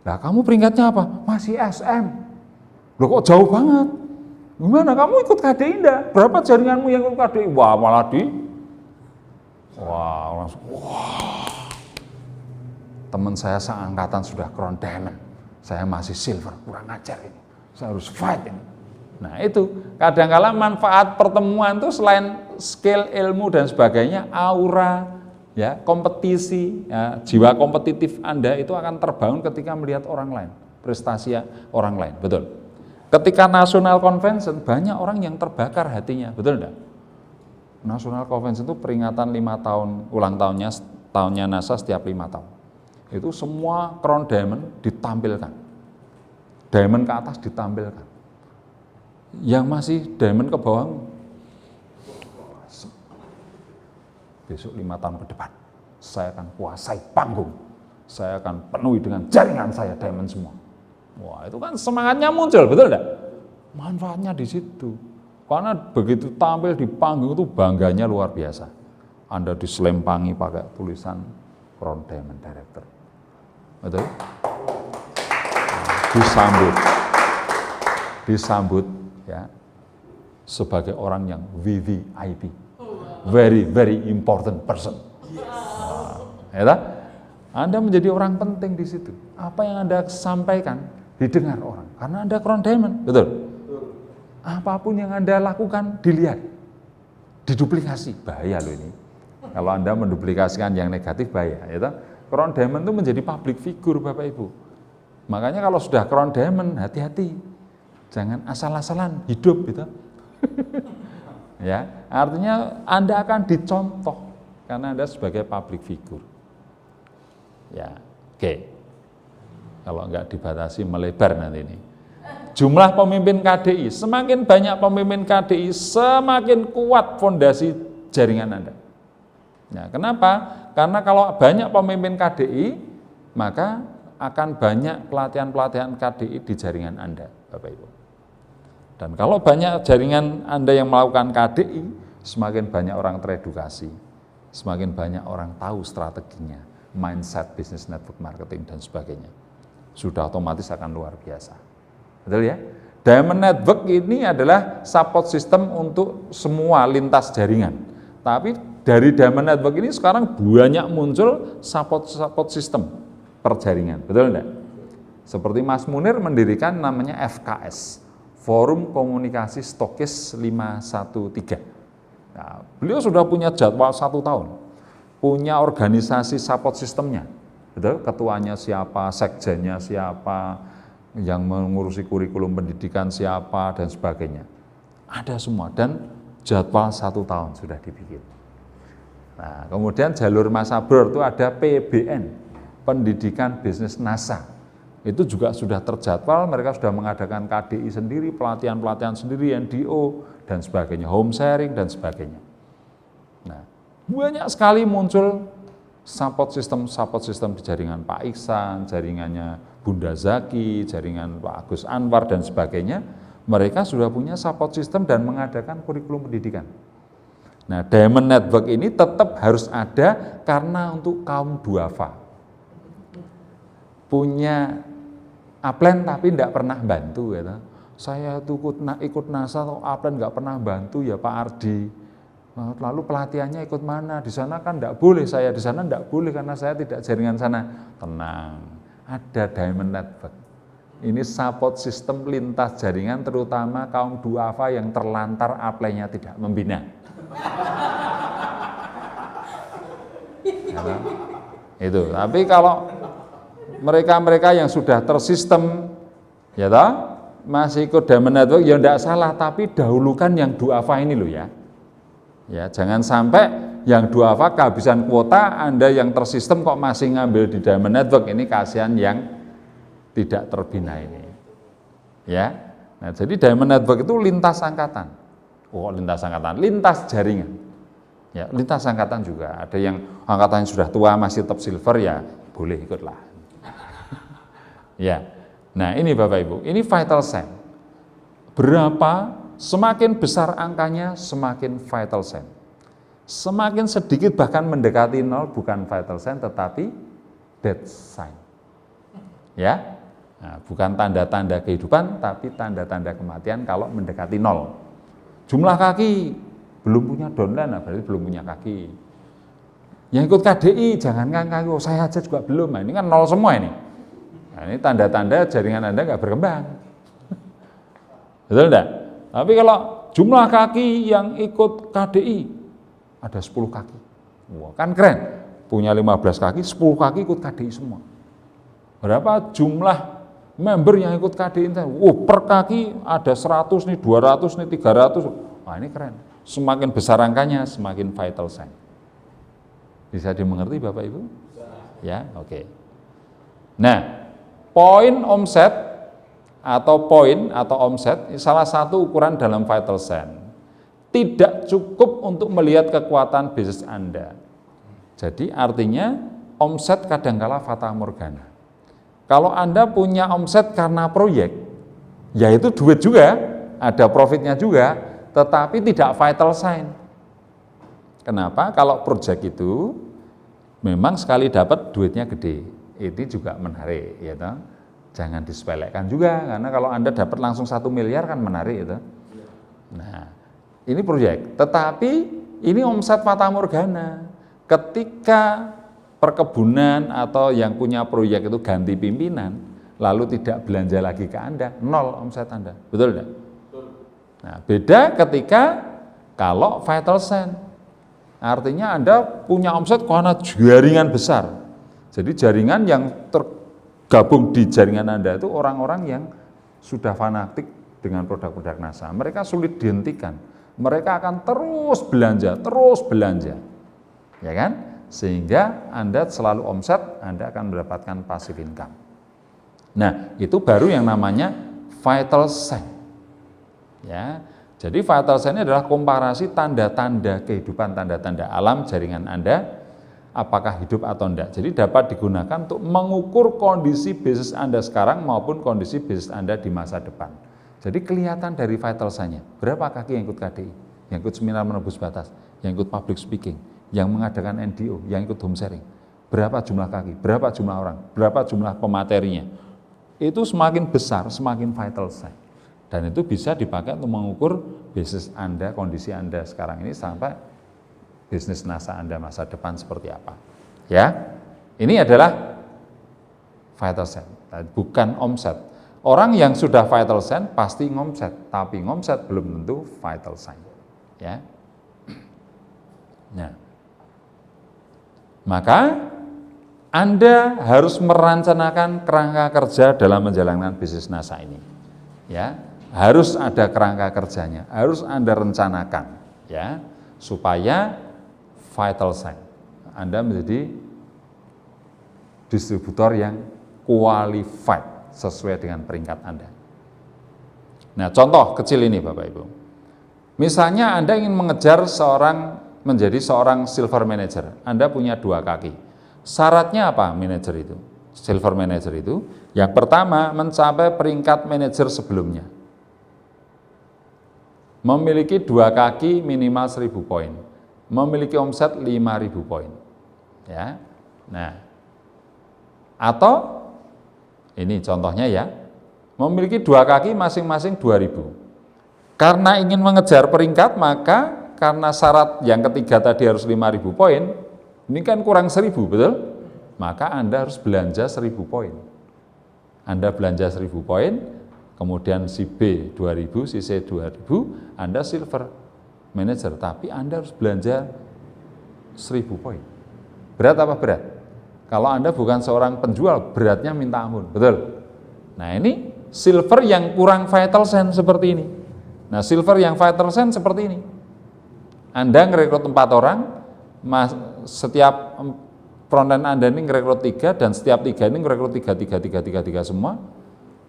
Nah, kamu peringkatnya apa? Masih SM. Loh kok jauh banget? Gimana kamu ikut KDI enggak? Berapa jaringanmu yang ikut KDI? Wah, malah langsung teman saya seangkatan sudah Crown Diamond, saya masih silver, kurang ajar ini, saya harus fight ini. Nah itu, kadang-kala manfaat pertemuan itu selain skill, ilmu dan sebagainya, aura, ya, kompetisi, ya, jiwa kompetitif Anda itu akan terbangun ketika melihat orang lain, prestasi orang lain, betul. Ketika National Convention, banyak orang yang terbakar hatinya, betul enggak? National Convention itu peringatan 5 tahun, ulang tahunnya NASA setiap 5 tahun. Itu semua Crown Diamond ditampilkan, diamond ke atas ditampilkan, yang masih diamond ke bawah besok 5 tahun ke depan saya akan kuasai panggung, saya akan penuhi dengan jaringan saya diamond semua. Wah itu kan semangatnya muncul, betul enggak? Manfaatnya di situ, karena begitu tampil di panggung itu bangganya luar biasa. Anda diselempangi pakai tulisan Crown Diamond Director. Betul? Disambut ya sebagai orang yang VVIP, very very important person. Ya, Anda menjadi orang penting di situ. Apa yang Anda sampaikan didengar orang, karena Anda Crown Diamond, betul? Apapun yang Anda lakukan dilihat, diduplikasi, bahaya loh ini. Kalau Anda menduplikasikan yang negatif bahaya, ya. Crown Diamond itu menjadi public figure Bapak Ibu. Makanya kalau sudah crown diamond, hati-hati. Jangan asal-asalan hidup gitu. Ya, artinya Anda akan dicontoh karena Anda sebagai public figure. Ya, oke. Kalau enggak dibatasi melebar nanti ini. Jumlah pemimpin KDI, semakin banyak pemimpin KDI, semakin kuat fondasi jaringan Anda. Nah, kenapa? Karena kalau banyak pemimpin KDI, maka akan banyak pelatihan-pelatihan KDI di jaringan Anda, Bapak Ibu. Dan kalau banyak jaringan Anda yang melakukan KDI, semakin banyak orang teredukasi, semakin banyak orang tahu strateginya, mindset, business network marketing, dan sebagainya. Sudah otomatis akan luar biasa. Betul ya? Diamond Network ini adalah support system untuk semua lintas jaringan. Tapi dari Diamond Network ini sekarang banyak muncul support system per jaringan. Betul enggak? Seperti Mas Munir mendirikan namanya FKS, Forum Komunikasi Stokis 513. Nah, beliau sudah punya jadwal 1 tahun, punya organisasi support sistemnya. Betul? Ketuanya siapa, sekjennya siapa, yang mengurusi kurikulum pendidikan siapa, dan sebagainya. Ada semua, dan jadwal 1 tahun sudah dibikin. Nah, kemudian jalur Mas Abror itu ada PBN, Pendidikan Bisnis NASA. Itu juga sudah terjadwal, mereka sudah mengadakan KDI sendiri, pelatihan-pelatihan sendiri, NDO, dan sebagainya, home sharing, dan sebagainya. Nah, banyak sekali muncul support system di jaringan Pak Iksan, jaringannya Bunda Zaki, jaringan Pak Agus Anwar, dan sebagainya. Mereka sudah punya support system dan mengadakan kurikulum pendidikan. Nah, Diamond Network ini tetap harus ada karena untuk kaum duafa. Punya upline tapi tidak pernah bantu. Ya. Saya itu ikut NASA atau upline nggak pernah bantu ya Pak Ardi. Lalu pelatihannya ikut mana? Di sana kan tidak boleh, saya di sana tidak boleh karena saya tidak jaringan sana. Tenang, ada Diamond Network. Ini support system lintas jaringan terutama kaum duafa yang terlantar upline-nya tidak membina. Ya, itu. Tapi kalau mereka-mereka yang sudah tersistem, ya toh, masih ikut Diamond Network, ya tidak salah, tapi dahulukan yang duafa ini loh ya. Ya, jangan sampai yang duafa kehabisan kuota, Anda yang tersistem kok masih ngambil di Diamond Network, ini kasihan yang tidak terbina ini. Ya. Nah, jadi Diamond Network itu lintas angkatan. Oh, lintas angkatan, lintas jaringan. Ya, lintas angkatan juga. Ada yang angkatan yang sudah tua masih top silver, ya boleh ikutlah. Ya. Nah, ini Bapak Ibu, ini vital sign. Berapa semakin besar angkanya, semakin vital sign. Semakin sedikit bahkan mendekati 0 bukan vital sign tetapi dead sign. Ya. Nah, bukan tanda-tanda kehidupan tapi tanda-tanda kematian kalau mendekati 0. Jumlah kaki belum punya downline, berarti belum punya kaki. Yang ikut KDI jangankan kaki, oh, saya aja juga belum. Nah, ini kan 0 semua ini. Nah, ini tanda-tanda jaringan Anda nggak berkembang. Betul enggak? Tapi kalau jumlah kaki yang ikut KDI ada 10 kaki. Wah, kan keren. Punya 15 kaki, 10 kaki ikut KDI semua. Berapa jumlah member yang ikut KDI? Oh, per kaki ada 100 nih, 200 nih, 300. Wah, ini keren. Semakin besar angkanya, semakin vital sign. Bisa dimengerti Bapak Ibu? Ya, oke. Nah, poin omset atau omset salah satu ukuran dalam vital sign. Tidak cukup untuk melihat kekuatan bisnis Anda. Jadi artinya omset kadangkala fata morgana. Kalau Anda punya omset karena proyek, ya itu duit juga, ada profitnya juga, tetapi tidak vital sign. Kenapa? Kalau proyek itu memang sekali dapat duitnya gede, itu juga menarik, ya toh. Jangan disepelekan juga, karena kalau Anda dapat langsung 1 miliar kan menarik itu. Nah, ini proyek, tetapi ini omset fata morgana. Ketika perkebunan atau yang punya proyek itu ganti pimpinan, lalu tidak belanja lagi ke Anda, 0 omset Anda. Betul tidak? Nah, beda ketika kalau vital sign. Artinya Anda punya omset karena jaringan besar. Jadi jaringan yang gabung di jaringan Anda itu orang-orang yang sudah fanatik dengan produk-produk NASA. Mereka sulit dihentikan. Mereka akan terus belanja. Ya kan? Sehingga Anda selalu omset, Anda akan mendapatkan passive income. Nah, itu baru yang namanya vital sign. Ya. Jadi vital sign adalah komparasi tanda-tanda kehidupan, tanda-tanda alam jaringan Anda, apakah hidup atau tidak. Jadi dapat digunakan untuk mengukur kondisi bisnis Anda sekarang maupun kondisi bisnis Anda di masa depan. Jadi kelihatan dari vital sign-nya, berapa kaki yang ikut KDI, yang ikut seminar menembus batas, yang ikut public speaking, yang mengadakan NDO, yang ikut home sharing, berapa jumlah kaki, berapa jumlah orang, berapa jumlah pematerinya. Itu semakin besar, semakin vital sign. Dan itu bisa dipakai untuk mengukur bisnis Anda, kondisi Anda sekarang ini sampai bisnis NASA Anda masa depan seperti apa. Ya, ini adalah vital sign, bukan omset. Orang yang sudah vital sign pasti ngomset, tapi ngomset belum tentu vital sign. Ya. Nah, maka Anda harus merencanakan kerangka kerja dalam menjalankan bisnis NASA ini. Ya, harus ada kerangka kerjanya, harus Anda rencanakan, ya, supaya vital sign Anda menjadi distributor yang qualified sesuai dengan peringkat Anda. Nah, contoh kecil ini Bapak Ibu. Misalnya Anda ingin mengejar menjadi seorang silver manager. Anda punya 2 kaki. Syaratnya apa manajer itu? Silver manager itu, yang pertama mencapai peringkat manajer sebelumnya. Memiliki 2 kaki minimal 1.000 poin. Memiliki omset 5.000 poin. Ya. Nah, atau ini contohnya ya, memiliki 2 kaki masing-masing 2.000. Karena ingin mengejar peringkat, maka karena syarat yang ketiga tadi harus 5.000 poin, ini kan kurang 1.000, betul? Maka Anda harus belanja 1.000 poin. Anda belanja 1.000 poin, kemudian si B 2.000, si C 2.000, Anda silver manager, tapi Anda harus belanja 1.000 poin. Berat apa berat? Kalau Anda bukan seorang penjual, beratnya minta ampun, betul? Nah, ini silver yang kurang vital sign seperti ini. Nah, silver yang vital sign seperti ini. Anda ngerekrut 4 orang, setiap frontend Anda ini ngerekrut 3, dan setiap 3 ini ngerekrut 3 semua.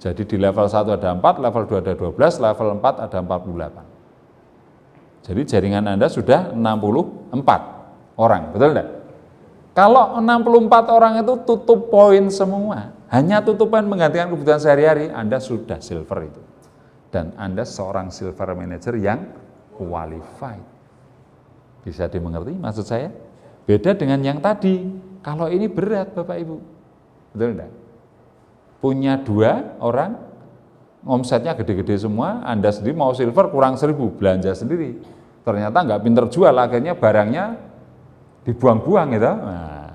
Jadi di level 1 ada 4, level 2 ada 12, level 4 ada 48. Jadi jaringan Anda sudah 64 orang, betul tidak? Kalau 64 orang itu tutup poin semua, hanya tutup poin menggantikan kebutuhan sehari-hari, Anda sudah silver itu. Dan Anda seorang silver manager yang qualified. Bisa dimengerti maksud saya? Beda dengan yang tadi. Kalau ini berat Bapak Ibu, betul tidak? Punya 2 orang, omsetnya gede-gede semua, Anda sendiri mau silver kurang 1.000, belanja sendiri. Ternyata nggak pinter jual, akhirnya barangnya dibuang-buang gitu. Nah,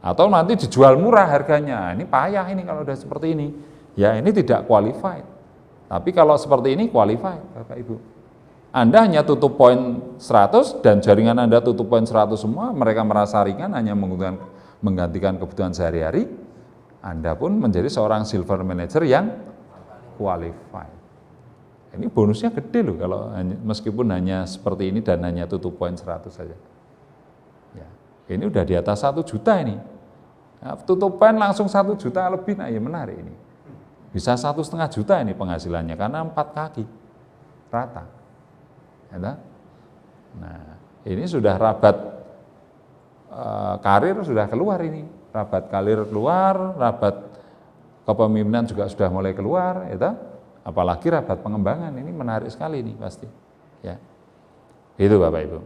atau nanti dijual murah harganya. Ini payah ini kalau udah seperti ini. Ya, ini tidak qualified. Tapi kalau seperti ini qualified Bapak Ibu. Anda hanya tutup poin 100 dan jaringan Anda tutup poin 100 semua, mereka merasa ringan hanya menggantikan kebutuhan sehari-hari, Anda pun menjadi seorang silver manager yang qualified. Ini bonusnya gede loh kalau meskipun hanya seperti ini dan hanya tutup poin 100 saja. Ya, ini udah di atas 1 juta ini. Nah, tutup poin langsung 1 juta lebih, nah ya menarik ini. Bisa 1,5 juta ini penghasilannya karena 4 kaki rata. Ya, nah, ini sudah rabat karir sudah keluar ini. Rabat karir keluar, rabat kepemimpinan juga sudah mulai keluar, ya. Apalagi rabat pengembangan, ini menarik sekali ini pasti. Ya. Itu Bapak Ibu.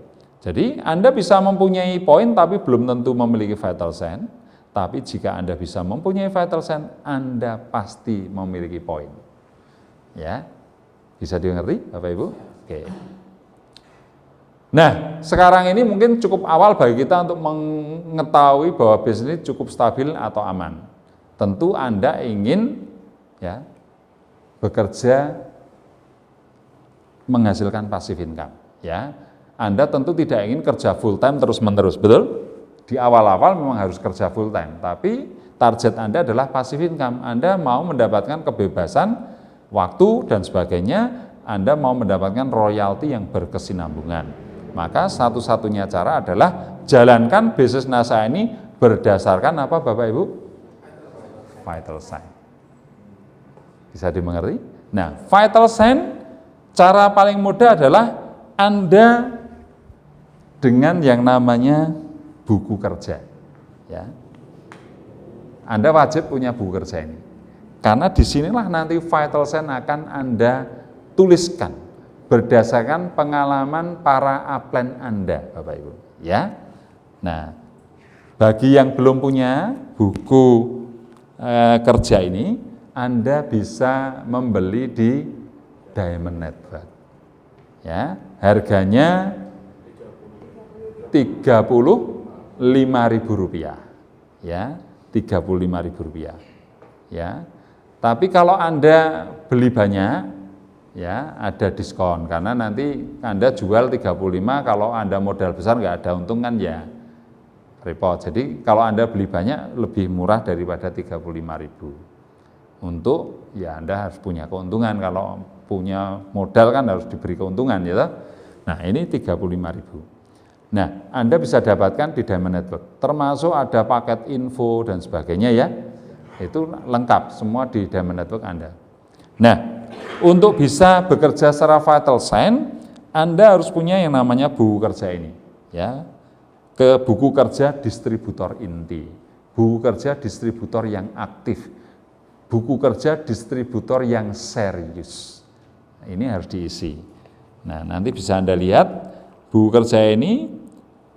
Jadi Anda bisa mempunyai poin tapi belum tentu memiliki vital sign. Tapi jika Anda bisa mempunyai vital sign, Anda pasti memiliki poin. Ya. Bisa dimengerti Bapak Ibu? Oke. Nah, sekarang ini mungkin cukup awal bagi kita untuk mengetahui bahwa bisnis ini cukup stabil atau aman. Tentu Anda ingin ya bekerja menghasilkan passive income, ya. Anda tentu tidak ingin kerja full time terus-menerus, betul? Di awal-awal memang harus kerja full time, tapi Target Anda adalah passive income. Anda mau mendapatkan kebebasan waktu dan sebagainya, Anda mau mendapatkan royalti yang berkesinambungan. Maka satu-satunya cara adalah jalankan bisnis NASA ini berdasarkan apa Bapak Ibu? Vital sign. Bisa dimengerti? Nah, vital sign cara paling mudah adalah Anda dengan yang namanya buku kerja. Ya. Anda wajib punya buku kerja ini. Karena disinilah nanti vital sign akan Anda tuliskan berdasarkan pengalaman para upline Anda, Bapak Ibu. Ya. Nah, bagi yang belum punya buku kerja ini, Anda bisa membeli di Diamond Network. Ya, harganya Rp35.000. Ya. Rp35.000. Ya. Tapi kalau Anda beli banyak, ya ada diskon karena nanti Anda jual 35, kalau Anda modal besar nggak ada untung kan ya repot. Jadi kalau Anda beli banyak lebih murah daripada 35.000. Untuk ya Anda harus punya keuntungan, kalau punya modal kan harus diberi keuntungan ya. Nah, ini 35.000. Nah, Anda bisa dapatkan di Diamond Network, termasuk ada paket info dan sebagainya ya. Itu lengkap semua di Diamond Network Anda. Nah, untuk bisa bekerja secara vital sign, Anda harus punya yang namanya buku kerja ini, ya. Ke buku kerja distributor inti, buku kerja distributor yang aktif, buku kerja distributor yang serius. Nah, ini harus diisi. Nah, nanti bisa Anda lihat buku kerja ini,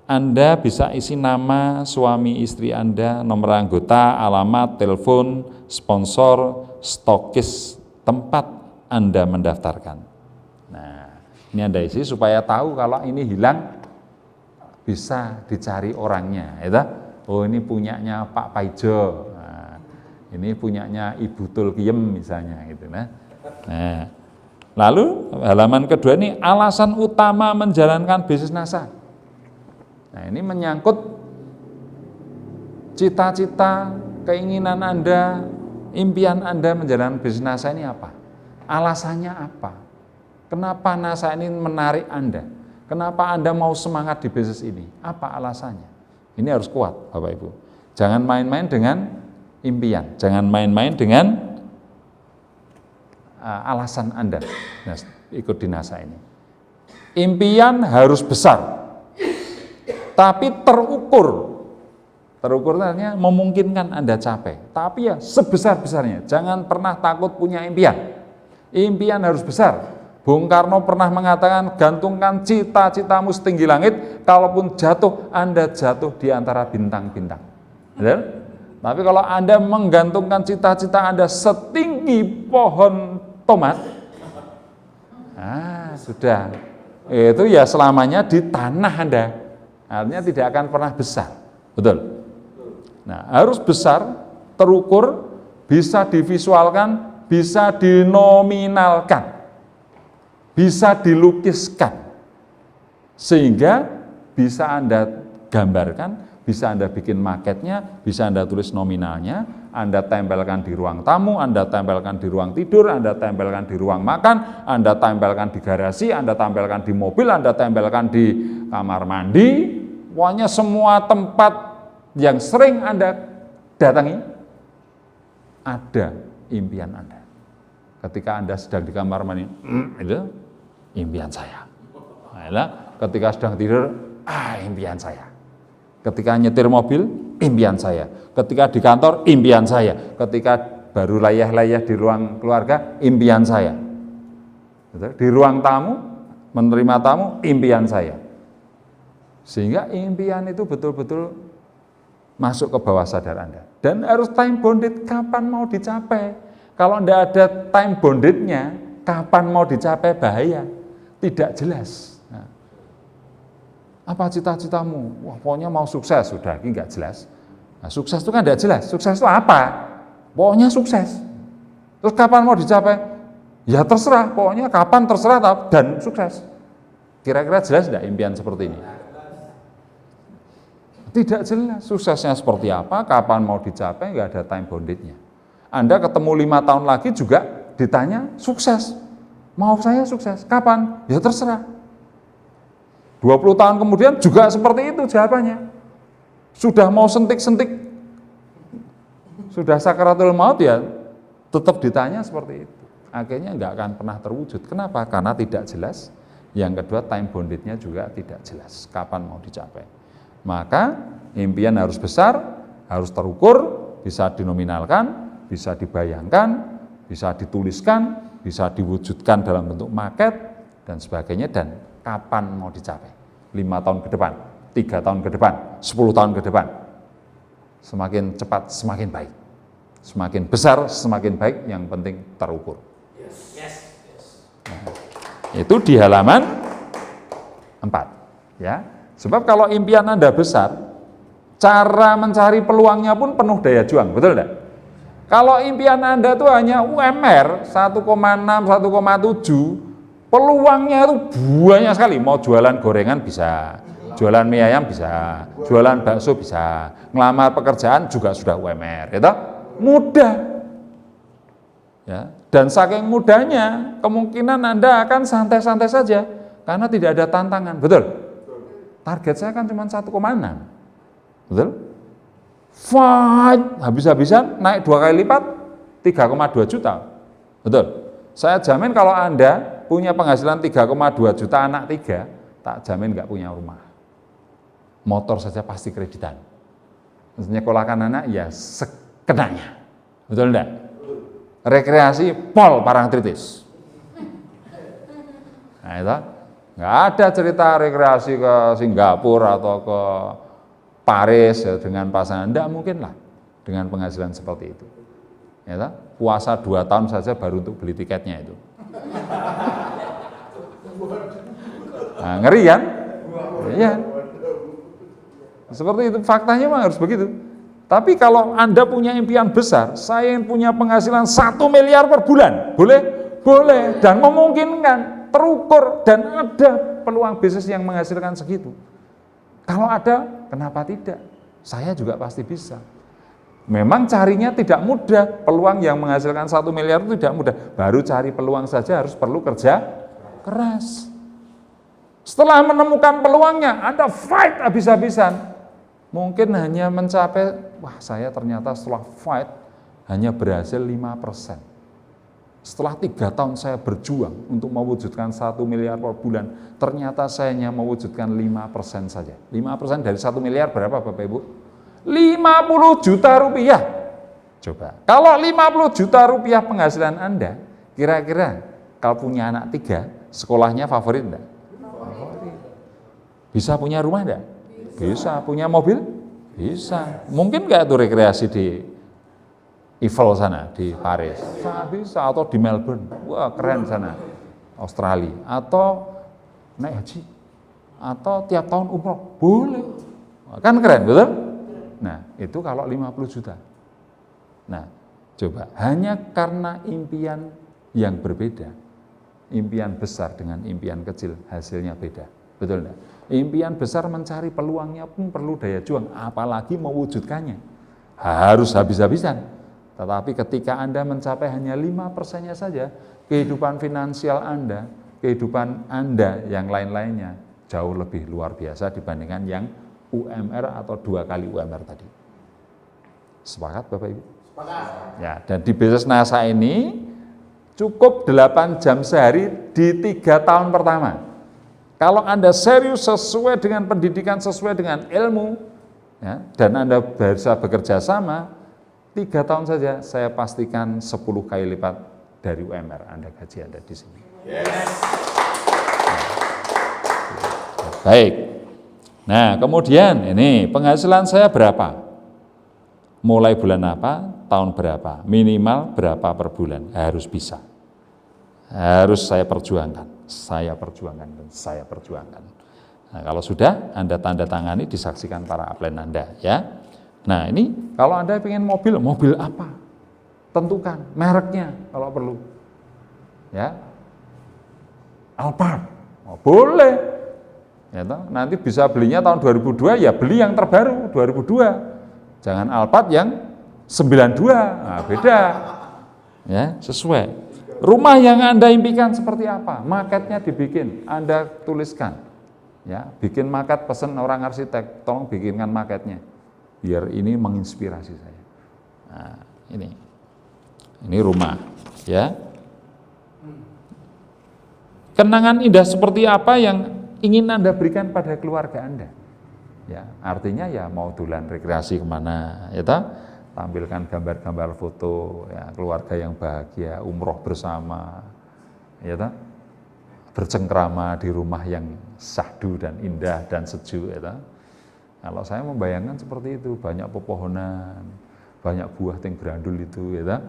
Anda bisa isi nama suami istri Anda, nomor anggota, alamat, telepon, sponsor, stokis, tempat Anda mendaftarkan. Nah, ini Anda isi supaya tahu kalau ini hilang, bisa dicari orangnya. Ya, oh ini punyanya Pak Paijo, nah, ini punyanya Ibu Tulkiem misalnya. Gitu, nah. Lalu halaman kedua ini alasan utama menjalankan bisnis NASA. Nah, ini menyangkut cita-cita, keinginan Anda, impian Anda menjalankan bisnis NASA ini apa? Alasannya apa? Kenapa NASA ini menarik Anda? Kenapa Anda mau semangat di bisnis ini? Apa alasannya? Ini harus kuat, Bapak Ibu. Jangan main-main dengan impian, jangan main-main dengan alasan Anda ikut di NASA ini. Impian harus besar, tapi terukur. Terukur artinya memungkinkan Anda capai. Tapi ya sebesar-besarnya. Jangan pernah takut punya impian. Impian harus besar. Bung Karno pernah mengatakan, gantungkan cita-citamu setinggi langit, kalaupun jatuh, Anda jatuh di antara bintang-bintang. Betul? Tapi kalau Anda menggantungkan cita-cita Anda setinggi pohon tomat, sudah. Itu ya selamanya di tanah Anda. Artinya tidak akan pernah besar. Betul? Nah, harus besar, terukur, bisa divisualkan, bisa dinominalkan, bisa dilukiskan, sehingga bisa Anda gambarkan, bisa Anda bikin maketnya, bisa Anda tulis nominalnya, Anda tempelkan di ruang tamu, Anda tempelkan di ruang tidur, Anda tempelkan di ruang makan, Anda tempelkan di garasi, Anda tempelkan di mobil, Anda tempelkan di kamar mandi, pokoknya semua tempat yang sering Anda datangi, ada impian Anda. Ketika Anda sedang di kamar mandi, itu impian saya. Nah, ketika sedang tidur, impian saya. Ketika nyetir mobil, impian saya. Ketika di kantor, impian saya. Ketika baru layah-layah di ruang keluarga, impian saya. Di ruang tamu, menerima tamu, impian saya. Sehingga impian itu betul-betul masuk ke bawah sadar Anda. Dan harus time bonded, kapan mau dicapai. Kalau tidak ada time bondednya, kapan mau dicapai bahaya. Tidak jelas. Nah, apa cita-citamu? Wah, pokoknya mau sukses, sudah, ini enggak jelas. Nah, sukses itu kan tidak jelas. Sukses itu apa? Pokoknya sukses. Terus kapan mau dicapai? Ya terserah, pokoknya kapan terserah dan sukses. Kira-kira jelas tidak impian seperti ini? Tidak jelas suksesnya seperti apa, kapan mau dicapai, nggak ada time bounded-nya. Anda ketemu 5 tahun lagi juga ditanya sukses. Mau saya sukses, kapan? Ya terserah. 20 tahun kemudian juga seperti itu jawabannya. Sudah mau sentik-sentik, sudah sakaratul maut ya tetap ditanya seperti itu. Akhirnya nggak akan pernah terwujud. Kenapa? Karena tidak jelas. Yang kedua, time bounded-nya juga tidak jelas. Kapan mau dicapai? Maka impian harus besar, harus terukur, bisa dinominalkan, bisa dibayangkan, bisa dituliskan, bisa diwujudkan dalam bentuk maket, dan sebagainya, dan kapan mau dicapai. 5 tahun ke depan, 3 tahun ke depan, 10 tahun ke depan. Semakin cepat, semakin baik. Semakin besar, semakin baik, yang penting terukur. Nah, itu di halaman 4. Ya. Sebab kalau impian Anda besar, cara mencari peluangnya pun penuh daya juang, betul enggak? Kalau impian Anda itu hanya UMR 1,6, 1,7, peluangnya itu banyak sekali. Mau jualan gorengan bisa, jualan mie ayam bisa, jualan bakso bisa, ngelamar pekerjaan juga sudah UMR, gitu? Mudah. Ya, dan saking mudahnya, kemungkinan Anda akan santai-santai saja karena tidak ada tantangan, betul? Target saya kan cuma 1,6, betul? Fight, habis-habisan naik 2 kali lipat, 3,2 juta, betul? Saya jamin kalau Anda punya penghasilan 3,2 juta anak 3, tak jamin nggak punya rumah. Motor saja pasti kreditan. Nyekolahkan anak, ya sekenanya, betul enggak? Rekreasi, pol Parangtritis. Nah itu, nggak ada cerita rekreasi ke Singapura atau ke Paris ya, dengan pasangan, enggak mungkin lah dengan penghasilan seperti itu. Ya, puasa 2 tahun saja baru untuk beli tiketnya itu. Nah, ngeri kan? Iya. Seperti itu, faktanya memang harus begitu. Tapi kalau Anda punya impian besar, saya yang punya penghasilan 1 miliar per bulan, boleh? Boleh, dan memungkinkan, terukur, dan ada peluang bisnis yang menghasilkan segitu. Kalau ada, kenapa tidak? Saya juga pasti bisa. Memang carinya tidak mudah, peluang yang menghasilkan 1 miliar itu tidak mudah. Baru cari peluang saja harus perlu kerja keras. Setelah menemukan peluangnya, Anda fight habis-habisan. Mungkin hanya mencapai, wah saya ternyata setelah fight hanya berhasil 5%. Setelah 3 tahun saya berjuang untuk mewujudkan 1 miliar per bulan, ternyata saya hanya mewujudkan 5% saja. 5% dari 1 miliar berapa Bapak Ibu? 50 juta rupiah. Coba, kalau 50 juta rupiah penghasilan Anda, kira-kira kalau punya anak 3, sekolahnya favorit enggak? Favorit. Bisa punya rumah enggak? Bisa. Punya mobil? Bisa. Mungkin enggak itu rekreasi di Eiffel sana, di Paris? Bisa. Atau di Melbourne? Wah keren sana, Australia. Atau naik haji? Atau tiap tahun umroh? Boleh. Kan keren, betul? Nah, itu kalau 50 juta. Nah, coba, hanya karena impian yang berbeda, impian besar dengan impian kecil, hasilnya beda. Betul enggak? Impian besar mencari peluangnya pun perlu daya juang, apalagi mewujudkannya. Harus habis-habisan. Tetapi ketika Anda mencapai hanya 5%-nya saja, kehidupan finansial Anda, kehidupan Anda yang lain-lainnya, jauh lebih luar biasa dibandingkan yang UMR atau 2 kali UMR tadi. Sepakat Bapak Ibu? Sepakat. Ya, dan di bisnis NASA ini cukup 8 jam sehari di 3 tahun pertama. Kalau Anda serius sesuai dengan pendidikan, sesuai dengan ilmu, ya, dan Anda bisa bekerja sama, 3 tahun saja saya pastikan 10 kali lipat dari UMR Anda, gaji Anda di sini. Yes. Baik. Nah, kemudian ini penghasilan saya berapa? Mulai bulan apa? Tahun berapa? Minimal berapa per bulan? Harus bisa. Harus saya perjuangkan, dan saya perjuangkan. Nah, kalau sudah, Anda tanda tangani, disaksikan para upline Anda, ya. Nah, ini kalau Anda pengen mobil apa? Tentukan mereknya kalau perlu. Ya. Alphard. Oh, boleh. Ya toh? Nanti bisa belinya tahun 2002, ya beli yang terbaru 2002. Jangan Alphard yang 92. Nah, beda. Ya, sesuai. Rumah yang Anda impikan seperti apa? Maketnya dibikin, Anda tuliskan. Ya, bikin maket, pesan orang arsitek, tolong bikinkan maketnya. Biar ini menginspirasi saya. Nah, ini rumah, ya. Kenangan indah seperti apa yang ingin Anda berikan pada keluarga Anda? Ya, artinya ya mau dolan rekreasi kemana, ya toh? Tampilkan gambar-gambar foto, ya, keluarga yang bahagia, umroh bersama, ya toh? Bercengkrama di rumah yang syahdu dan indah dan sejuk, ya toh? Kalau saya membayangkan seperti itu, banyak pepohonan, banyak buah yang berandul itu, ya toh?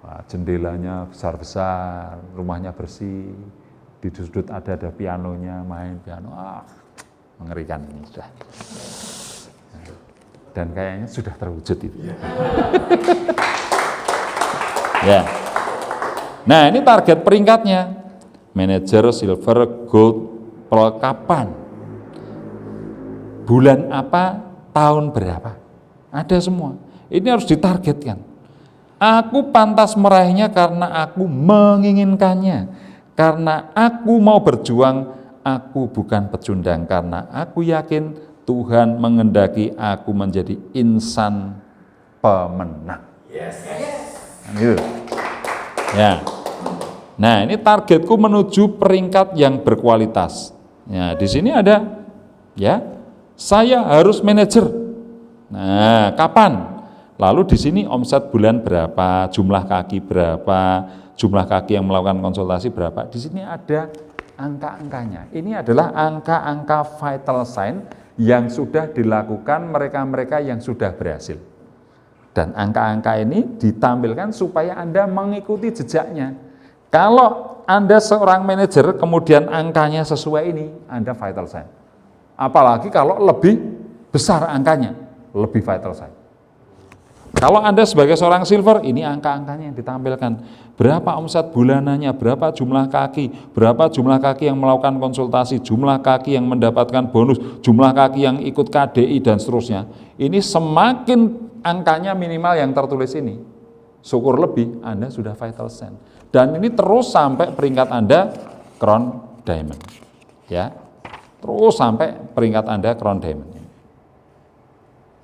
Nah, jendelanya besar-besar, rumahnya bersih, di sudut ada pianonya, main piano, mengerikan ini sudah. Dan kayaknya sudah terwujud itu. Ya. Nah, ini target peringkatnya. Manager silver, gold, pearl, kapan? Bulan apa? Tahun berapa? Ada semua. Ini harus ditargetkan. Aku pantas meraihnya karena aku menginginkannya. Karena aku mau berjuang, aku bukan pecundang. Karena aku yakin Tuhan mengendaki aku menjadi insan pemenang. Yes. Gitu. Ya. Nah, ini targetku menuju peringkat yang berkualitas. Ya, di sini ada, ya, saya harus manajer. Nah, kapan? Lalu di sini omset bulan berapa, jumlah kaki berapa, jumlah kaki yang melakukan konsultasi berapa. Di sini ada angka-angkanya. Ini adalah angka-angka vital sign yang sudah dilakukan mereka-mereka yang sudah berhasil. Dan angka-angka ini ditampilkan supaya Anda mengikuti jejaknya. Kalau Anda seorang manajer kemudian angkanya sesuai ini, Anda vital sign. Apalagi kalau lebih besar angkanya, lebih vital sign. Kalau Anda sebagai seorang silver, ini angka-angkanya yang ditampilkan. Berapa omset bulanannya, berapa jumlah kaki, berapa jumlah kaki yang melakukan konsultasi, jumlah kaki yang mendapatkan bonus, jumlah kaki yang ikut KDI, dan seterusnya. Ini semakin angkanya minimal yang tertulis ini, syukur lebih, Anda sudah vital sign. Dan ini terus sampai peringkat Anda crown diamond. Ya, terus sampai peringkat Anda crown diamond.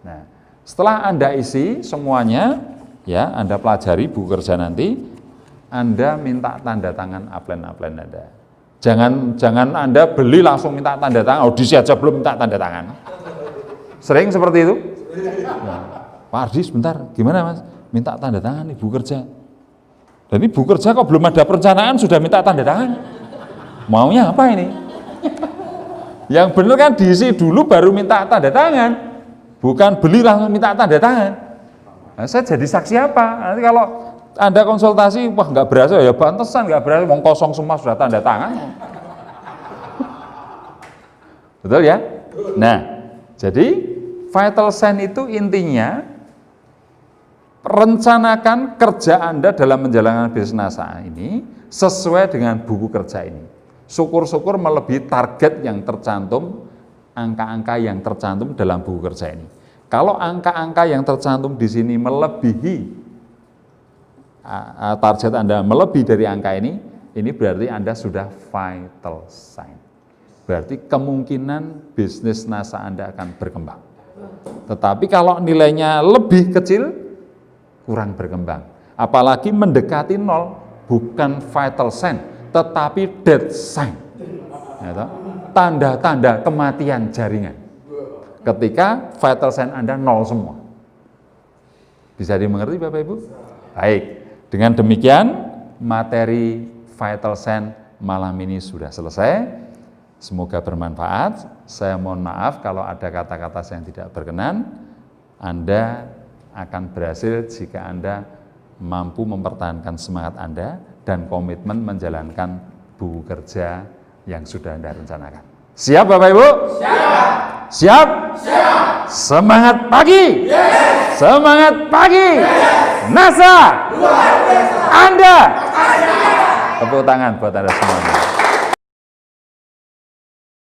Nah, setelah Anda isi semuanya, ya, Anda pelajari buku kerja nanti, Anda minta tanda tangan upline Anda. Jangan Anda beli langsung minta tanda tangan, audisi aja belum minta tanda tangan. Sering seperti itu? Nah, Pak Ardi sebentar, gimana Mas? Minta tanda tangan nih buku kerja. Dan ini buku kerja kok belum ada perencanaan sudah minta tanda tangan. Maunya apa ini? Yang benar kan diisi dulu baru minta tanda tangan. Bukan beli langsung minta tanda tangan. Nah, saya jadi saksi apa? Nanti kalau Anda konsultasi, wah nggak berhasil, ya pantesan nggak berhasil, wong kosong semua sudah tanda tangan. Betul ya? Nah, jadi vital sign itu intinya rencanakan kerja Anda dalam menjalankan bisnis NASA ini sesuai dengan buku kerja ini. Syukur-syukur melebihi target yang tercantum, angka-angka yang tercantum dalam buku kerja ini. Kalau angka-angka yang tercantum di sini melebihi target Anda, melebihi dari angka ini berarti Anda sudah vital sign. Berarti kemungkinan bisnis NASA Anda akan berkembang. Tetapi kalau nilainya lebih kecil, kurang berkembang. Apalagi mendekati 0, bukan vital sign, tetapi dead sign. Ya, tanda-tanda kematian jaringan. Ketika vital sign Anda 0 semua. Bisa dimengerti Bapak Ibu? Baik, dengan demikian materi vital sign malam ini sudah selesai. Semoga bermanfaat. Saya mohon maaf kalau ada kata-kata yang tidak berkenan. Anda akan berhasil jika Anda mampu mempertahankan semangat Anda dan komitmen menjalankan buku kerja yang sudah Anda rencanakan. Siap Bapak Ibu? Siap. Siap? Siap. Semangat pagi. Yes. Semangat pagi. Yes. NASA. Luar biasa. Anda. Tepuk tangan buat Anda semua.